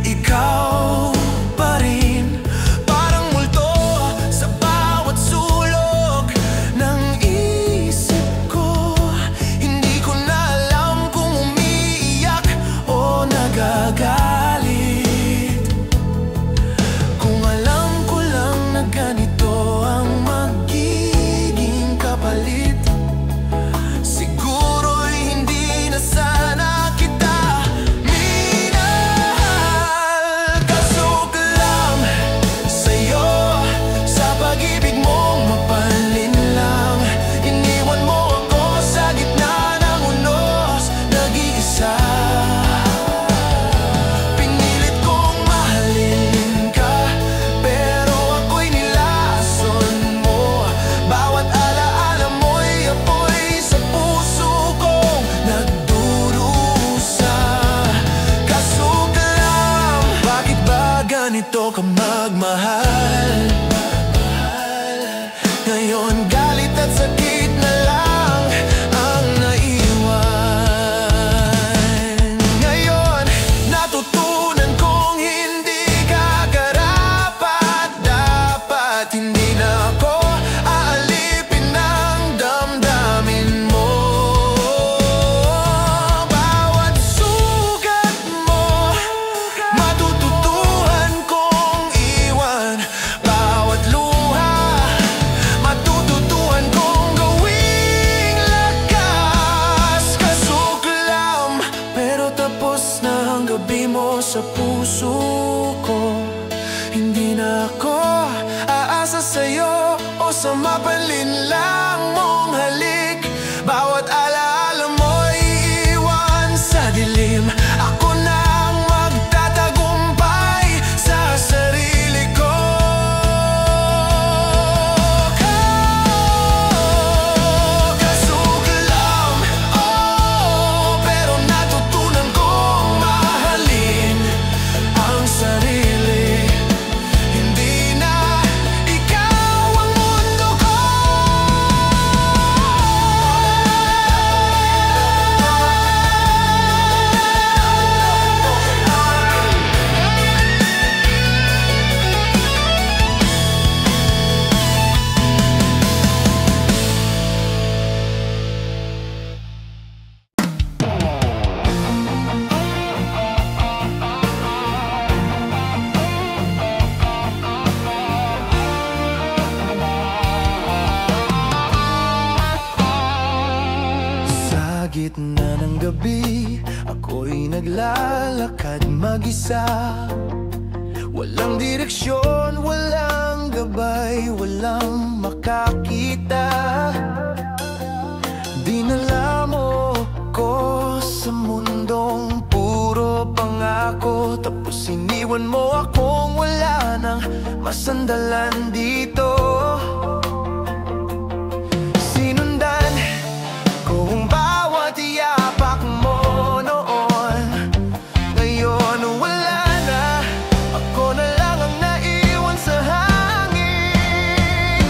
ikaw pa rin. Parang multo sa bawat sulok ng isip ko. Hindi ko na alam kung umiiyak o nagagalit. Kung alam ko lang na ganito ang magiging kapalit, siguro'y hindi na sana kita minahal. Kasuklam sa'yo, sa pag-ibig mong mapanlin lang. Iniwan mo ako sa gitna ng unos, nag-iisa. Pinilit kong mahalin ka, pero ako'y nilason mo. Bawat alaala mo'y apoy sa puso kong nagdurusa. Kasuklam, bakit ba ganito ka magmahal? Ngayon galit at sakit na lang ang naiwan. Ngayon natutunan kong hindi ka karapat. Dapat hindi na ako aalipin ng damdamin mo. Bawat sugat mo, matututuhan kong iwan. Bawat luha, matututuhan kong gawing lakas. Kasuklam, pero tapos na ang gabi mo sa puso ko. Hindi na ako aasa sa'yo o sa mapanlin lang mong halik. Bawat alaala mo'y iiwan sa dilim. Ako na ang magtatagumpay sa sarili ko. Kasuklam, oh, pero natutunan kong mahalin ang sarili. Hindi na ikaw ang mundo ko. Sa gitna ng gabi, ako'y naglalakad mag-isa. Walang direksyon, walang gabay, walang makakita. Dinala mo ko sa mundong puro pangako, tapos iniwan mo akong wala nang masandalan dito. Sinundan ko ang bawat yapak mo noon. Ngayon wala na, ako na lang ang naiwan sa hangin.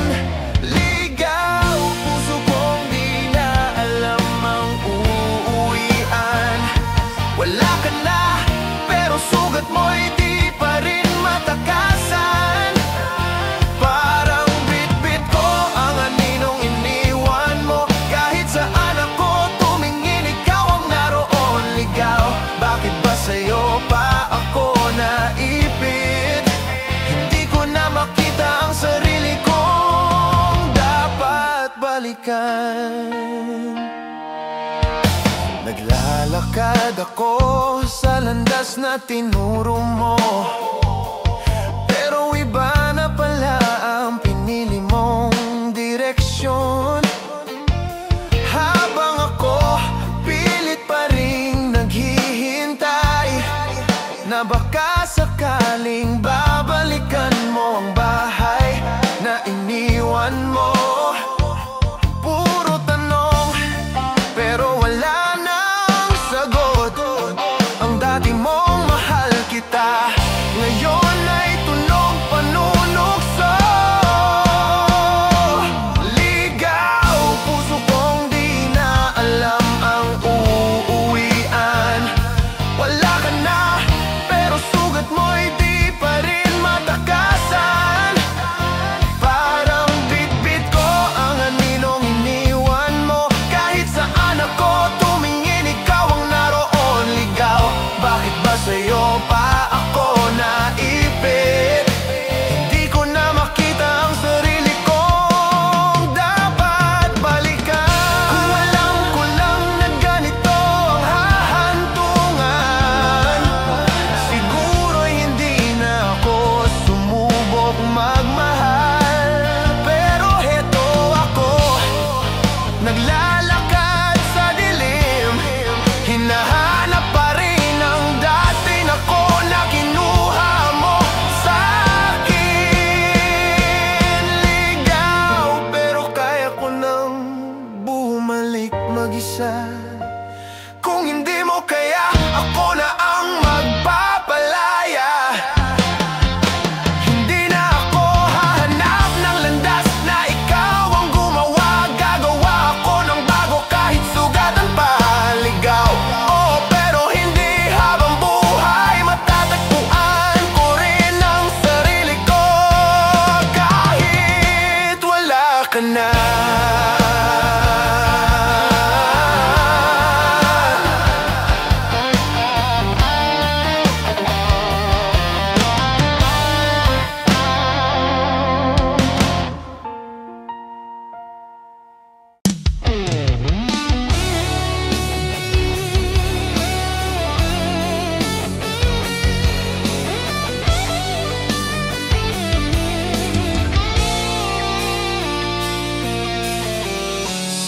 Ligaw, puso kong di na alam ang uuwian. Naglalakad ako sa landas na tinuro mo, pero iba na pala ang pinili mong direksyon. Habang ako pilit pa ring naghihintay na baka sakaling babalikan mo ang bahay na iniwan mo. Puro tanong pero wala nang sagot. Ang dati mong mahal kita ngayon ay tunog panunukso. Ligaw, puso kong di na alam ang uuwian. Wala ka na pero sugat mo'y di pa rin matakasan. Parang bit-bit ko ang aninong iniwan mo. Kahit saan ako tumingin, ikaw ang naroon. Ligaw, bakit ba sa'yo pa ako naipit? Hindi ko na makita ang sarili kong dapat balikan. Kung alam ko lang na ganito ang hahantungan, siguro hindi na ako sumubok magmahal. Pero heto ako, naglalakad sa dilim, hinahanap pa rin ang dati na ko na kinuha mo sa'kin. Ligaw, pero kaya ko nang bumalik mag-isa. Kung hindi mo kaya, ako na ang magpapalaya. Hindi na ako hahanap ng landas na ikaw ang gumawa. Gagawa ako ng bago kahit sugatan pa. Ligaw, oh, pero hindi habang buhay. Matatagpuan ko rin ang sarili ko kahit wala ka na.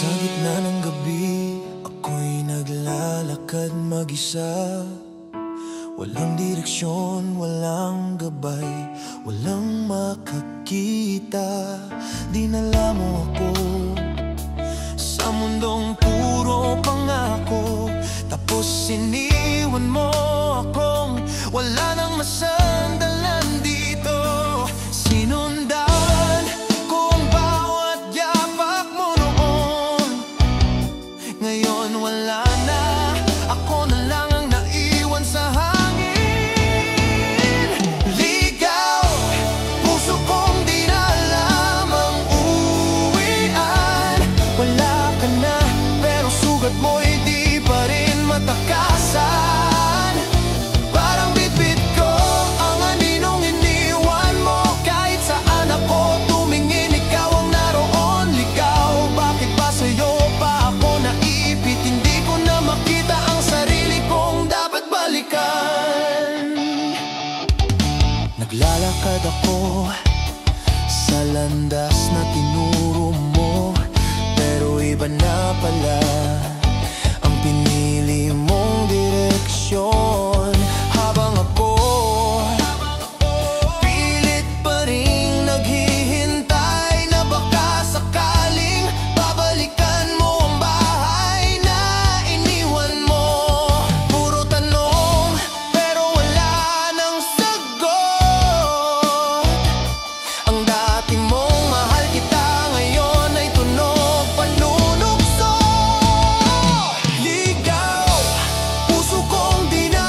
Sa gitna ng gabi, ako'y naglalakad mag-isa. Walang direksyon, walang gabay, walang makakita. Dinala mo ako sa mundong puro pangako, tapos iniwan mo akong wala nang masandalan dito. Sinundan ko ang bawat yapak mo noon, ngayon wala na. Ako na lang ang naiwan sa hangin. Ligaw, puso kong di na alam ang uuwian. Wala ka na pero sugat mo'y di pa rin matakasan. Parang bit-bit ko ang aninong iniwan mo. Kahit saan ako tumingin, ikaw ang naroon. Ligaw, bakit ba sa'yo pa ako naipit? Hindi ko na makita ang sarili kong dapat balikan. Naglalakad ako sa landas na tinuro mo, pero iba na pala ang pinili mong direksyon. Habang ako pilit pa ring naghihintay na baka sakaling babalikan mo ang bahay na iniwan mo. Puro tanong pero wala nang sagot. Ang dati mong mahal kita ngayon ay tunog panunukso. Ligaw, puso kong di na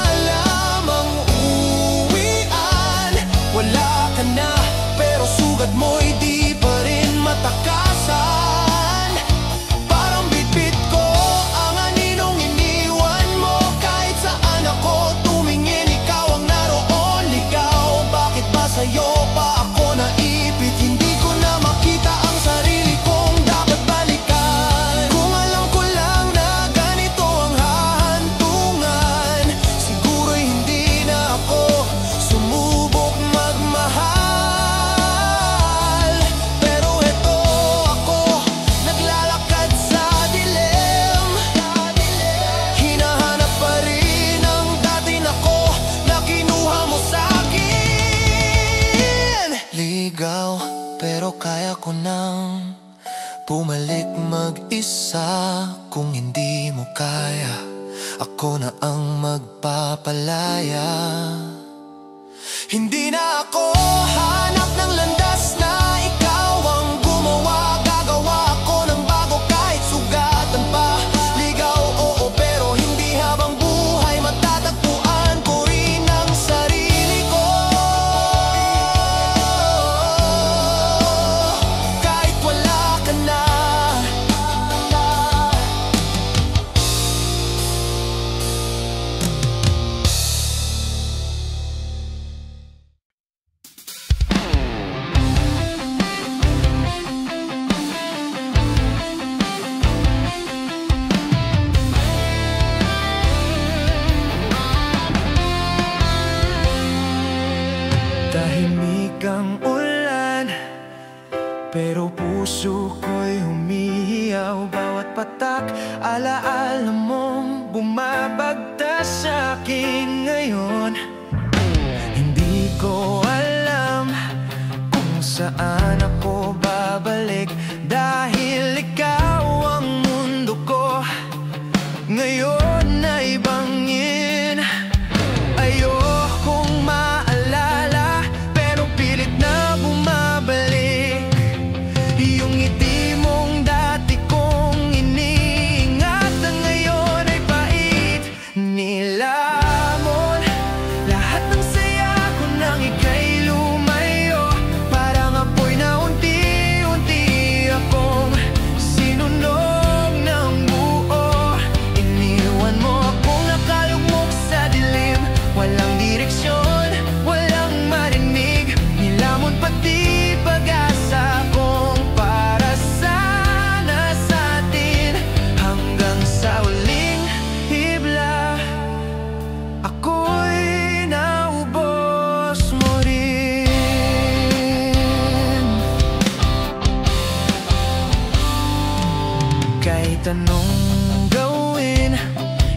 kaya ko nang bumalik mag-isa. Kung hindi mo kaya, ako na ang magpapalaya. Hindi na ako hanap ng landas na ikaw ang gumawa. Gagawa ako ng bago kahit sugatan pa. Ligaw, oo, pero hindi habang buhay. Matatagpuan ko rin ang sarili ko. Kahit wala ka na. Tahimik ang ulan, pero puso ko'y humihiyaw. Bawat patak, alaala mong bumabagtas sa akin ngayon. Hindi ko alam kung saan ako babalik, dahil ikaw ang mundo ko ngayon ay bangin. Ayokong maalala, pero pilit na bumabalik yung ngiti mong dati kong iniingatan. Ngayon ay pait, nilamon lahat ng saya ko nang ika'y lumayo. Parang apoy na unti-unti akong sinunog ng buo. Iniwan mo akong nakalugmok sa dilim, walang direksyon, walang marinig. Nilamon pati pag-asa kong para sana sa atin. Hanggang sa uling hibla, ako'y naubos mo rin. Kahit anong gawin,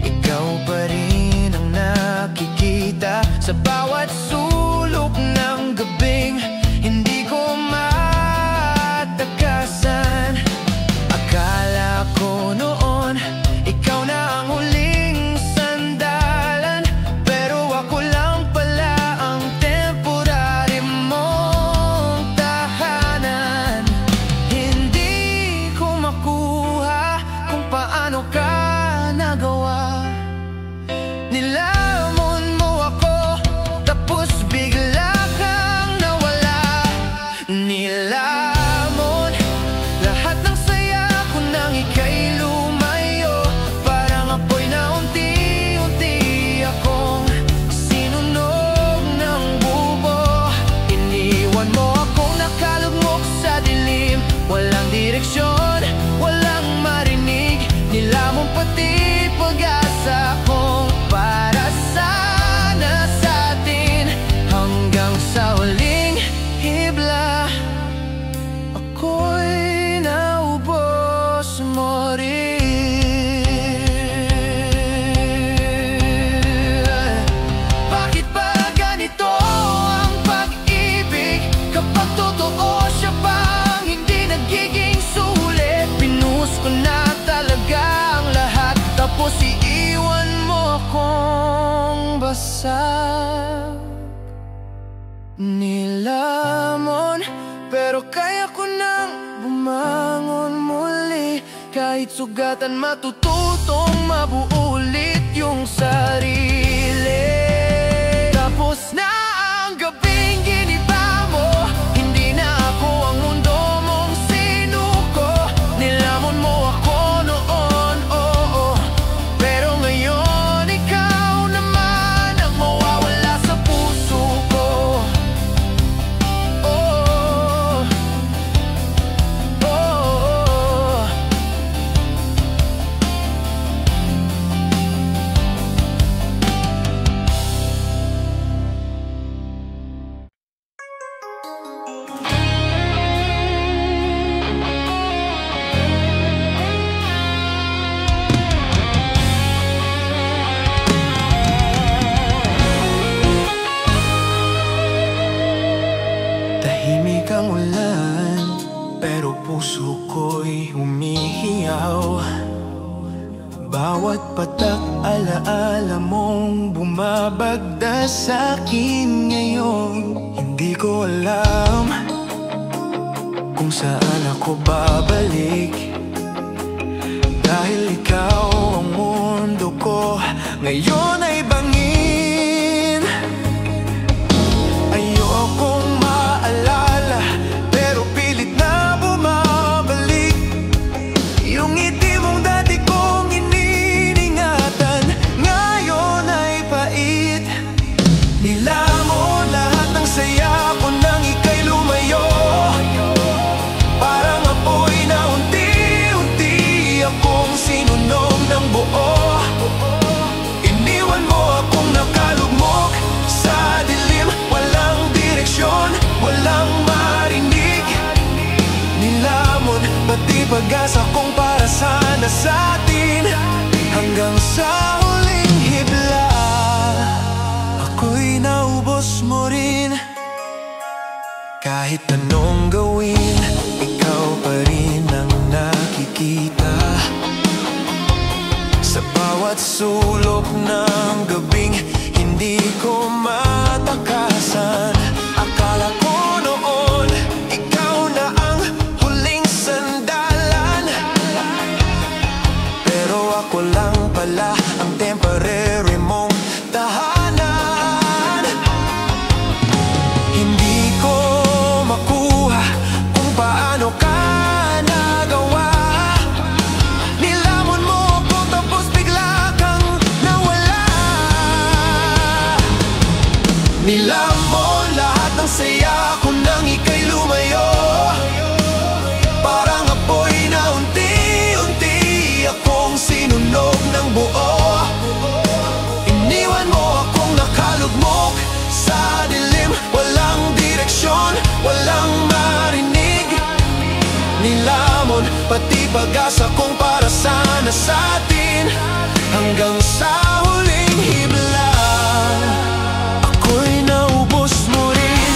ikaw pa rin ang nakikita sa bawat sulok ng gabing hindi ko matakasan. Akala ko noon ikaw na ang huling sandalan, pero ako lang pala ang temporary mong tahanan. Hindi ko makuha kung paano ka nagawa. Nilamon mo ako, tapos bigla kang nawala. Nilamon lahat ng saya ko nang ika'y lumayo. Parang apoy na unti-unti akong sinunog ng bubo. Iniwan mo akong nakalugmok sa dilim, walang direksyon, walang marinig. Nilamon pati pag-asa kong para sana sa atin. Hanggang sa uling hibla, ako'y naubos mo rin. Bakit ba ganito ang pag-ibig? Kapag totoo siya bang hindi nagiging sulit? Pinuhos ko na talaga ang lahat, tapos iiwan mo akong basag. Nilamon, pero kaya ko nang bumangon muli. Kahit sugatan, matututong mabuo ulit yung sarili. Tapos na ang gabing giniba mo, hindi na ako ang mundo mong sinuko. Nilamon mo ako noon, oo, pero ngayon ikaw naman ang mawawala sa puso ko. Oh, oh, oh. Tahimik ang ulan, pero puso ko'y humihiyaw. Bawat patak alaala mong bumabagda sa'kin ngayon. Hindi ko alam kung saan ako babalik, dahil ikaw ang mundo ko ngayon ay bangin. Ayokong maalala pero pilit na bumabalik yung ngiti mong dati kong ininingatan, ngayon ay pait. Nilamon lahat ng saya ko nang ika'y lumayo. Parang apoy na unti-unti akong sinunog ng buo. Iniwan mo akong nakalugmok sa dilim, walang direksyon, walang marinig. Nilamon pati pag-asa kong para sana sa atin, hanggang sa huling hibla ako'y naubos mo rin. Kahit anong gawin, ikaw pa rin ang nakikita sa bawat sulok ng gabing hindi ko matakasan. Akala ko noon ikaw na ang huling sandalan, pero ako lang pala ang temporary mong tahanan. Hindi ko makuha kung paano ka nagawa. Nilamon mo ako tapos bigla kang nawala. Nilamon lahat ng saya ko nang ika'y lumayo. Parang apoy na unti-unti akong sinunog ng buo. Iniwan mo akong nakalugmok sa dilim, walang direksyon, walang marinig. Nilamon pati pag-asa kong para sana sa atin, hanggang sa huling hibla ako'y naubos mo rin.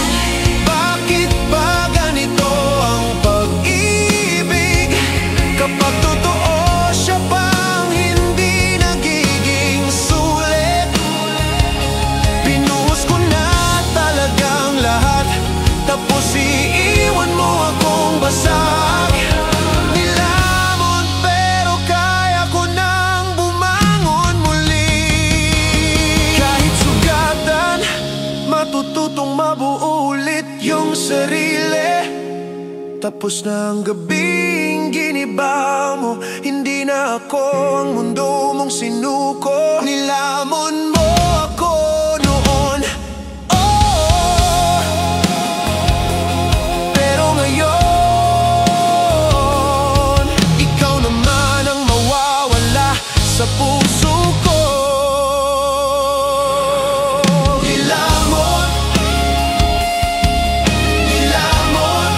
Bakit ba ganito ang pag-ibig? Kapag totoo siya pang hindi nagiging sulit. Pinuhos ko na talagang lahat, tapos iiwan mo akong basag. Nilamon pero kaya ko nang bumangon muli. Kahit sugatan, matututong mabuo ulit yung sarili. Tapos na ang gabing giniba mo, hindi na ako ang mundo mong sinuko. Nilamon mo ako noon, oh, pero ngayon ikaw naman ang mawawala sa puso ko. Nilamon, nilamon, nilamon,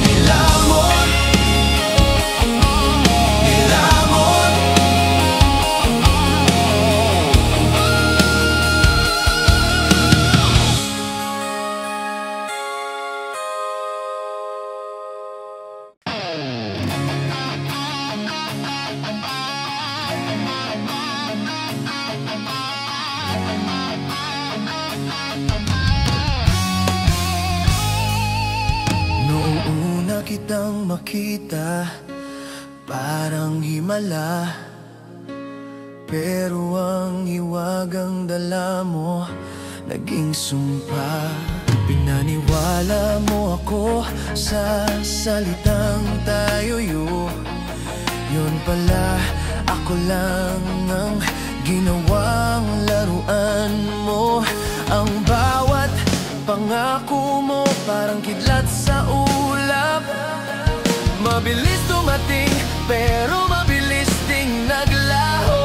nilamon. Noong una kitang makita, parang himala, pero ang hiwagang dala mo naging sumpa. Pinaniwala mo ako sa salitang tayo'yo. Yun pala, ako lang ang ginawang laruan mo. Ang bawat pangako mo parang kidlat sa ulap. Mabilis dumating pero mabilis ding naglaho.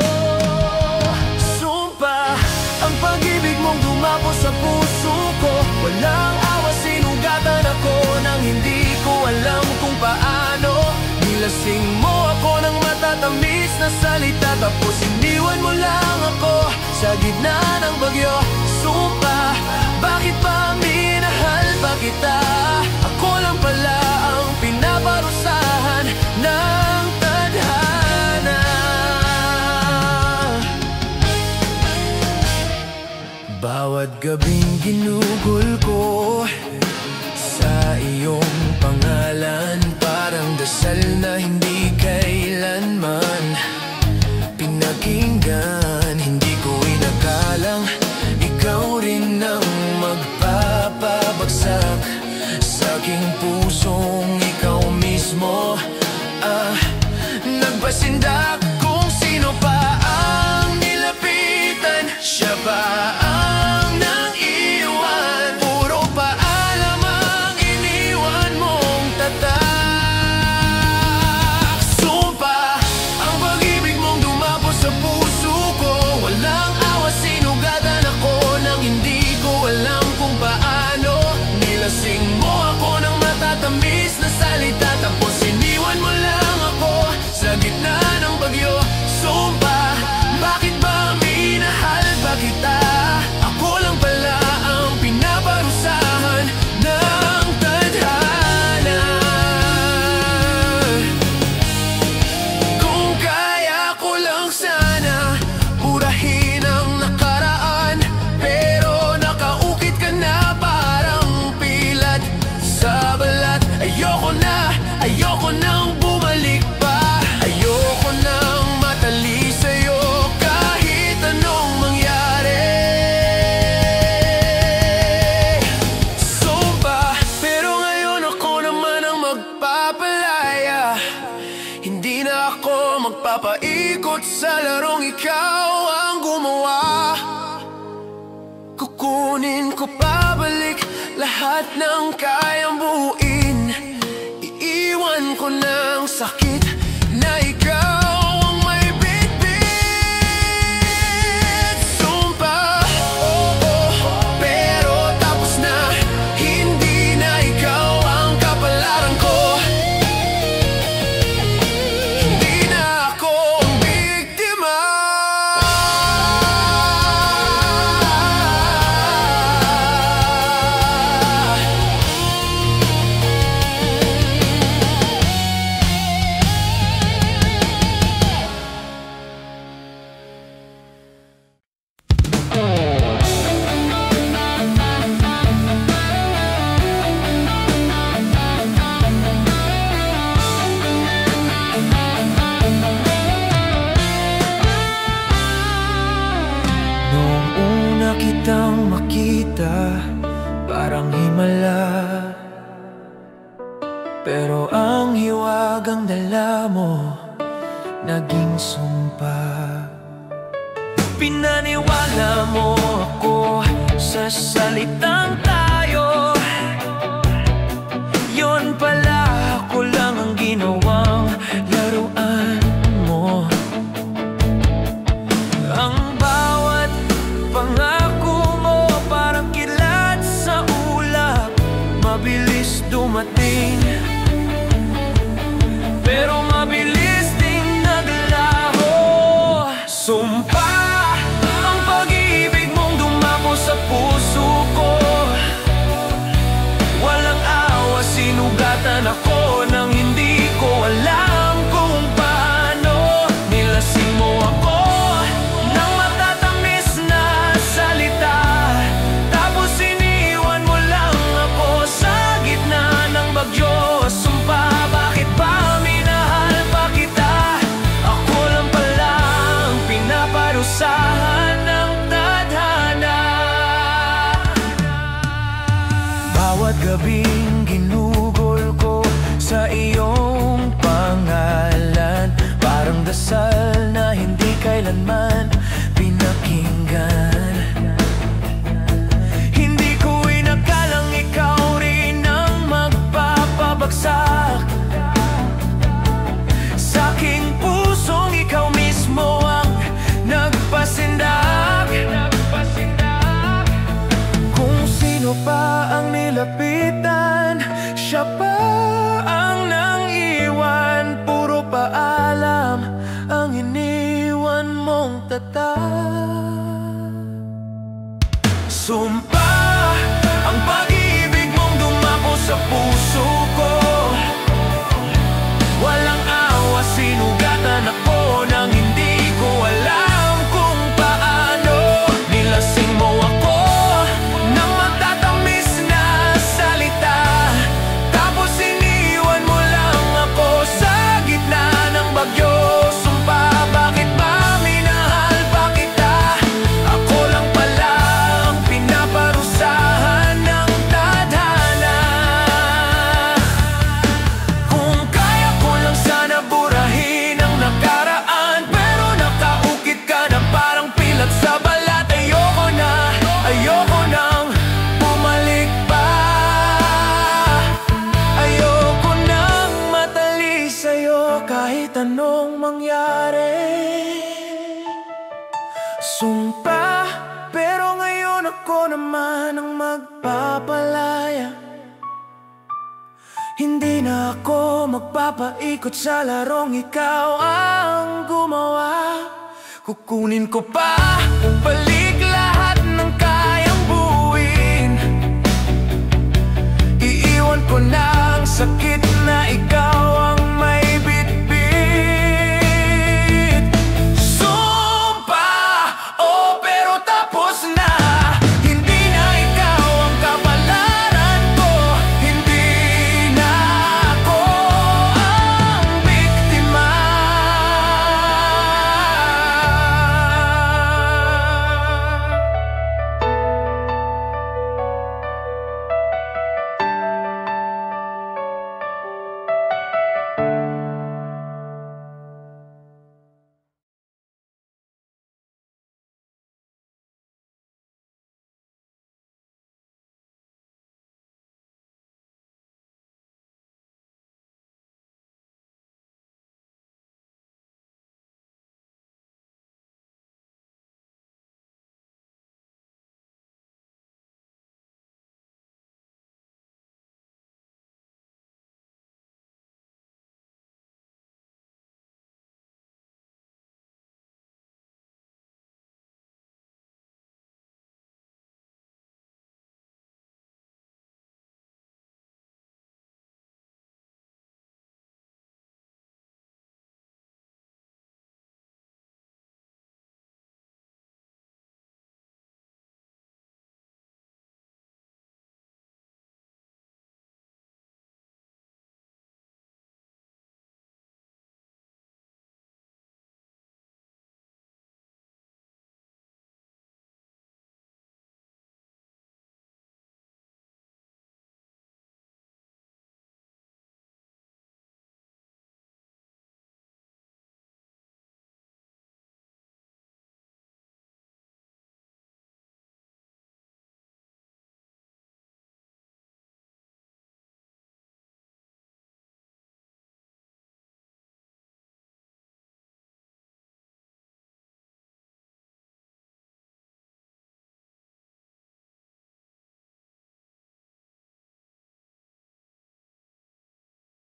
Sumpa, ang pag-ibig mong dumapo sa puso ko. Walang awa, sinugatan ako nang hindi ko alam kung paano. Nilasing mo ako ng matatamis na na salita, tapos iniwan mo lang ako sa gitna ng bagyo. Sumpa, bakit ba minahal pa kita? Ako lang pala ang pinaparusahan ng tadhana. Bawat gabing ginugol ko sa iyong pangalan, parang dasal na hindi kailanman pinakinggan. Hindi ko inakalang ikaw rin ang magpapabagsak sa aking pusong ikaw mismo. Nagpasindak kung sino pa ang nilapitan, siya pa ang nang iwan. Puro paalam ang iniwan mong tatak. Sumpa, ang pag-ibig mong dumapos sa puso ko. Walang awa, sinugatan ako nang hindi ko alam kung paano. Nilasing mo ako ng matatamis na salita, tapos iniwan mo lang ako sa gitna ng bagyo. Sumpa, bakit ba minahal pa kita? Ako lang pala ang pinaparusahan ng tadhana. Kung kaya ko lang sana purahin ang nakaraan, pero nakaukit ka na parang pilat sa balat. Ayoko nang bumalik pa. Ayoko nang matali sa'yo kahit anong mangyari. Sumpa, pero ngayon ako naman ang magpapalaya. Hindi na ako magpapaikot sa larong ikaw ang gumawa. Kukunin ko pabalik lahat ng kayang buuin. Iiwan ko ng sakit na ikaw ang may bitbit. Sumpa, pero tapos na. Hindi na ikaw ang kapalaran ko. Hindi na ako ang biktima. Noong una kitang makita, parang himala, pero ang hiwagang dala mo naging sumpa. Pinaniwala mo ako sa salitang tayo. Yon pala, ako lang ang ginawang laruan mo. Ang bawat pangako mo parang kilat sa ulap, mabilis dumating, pero mabilis ding naglaho. Sumpa, ang pag-ibig mong dumako sa puso ko. Walang awa, sinugatan ako nang hindi ko alam kung paano. Nilasing mo ako ng matatamis na salita, tapos iniwan mo lang ako sa gitna ng bagyo. Sumpa, bakit ba minahal pa kita? Ako lang pala ang pinaparusahan ng tadhana. Bawat gabing ginugol ko sa iyong pangalan, parang dasal na hindi kailanman pinakinggan. Hindi ko inakalang ikaw rin ang magpapabagsak sa aking pusong ikaw mismo ang nagpasindak. Kung sino pa ang nilapitan, gustong mangyari. Sumpa, pero ngayon ako naman ang magpapalaya. Hindi na ako magpapaikot sa larong ikaw ang gumawa. Kukunin ko pa, balik lahat ng kayang buuin. Iiwan ko na ang sakit na ikaw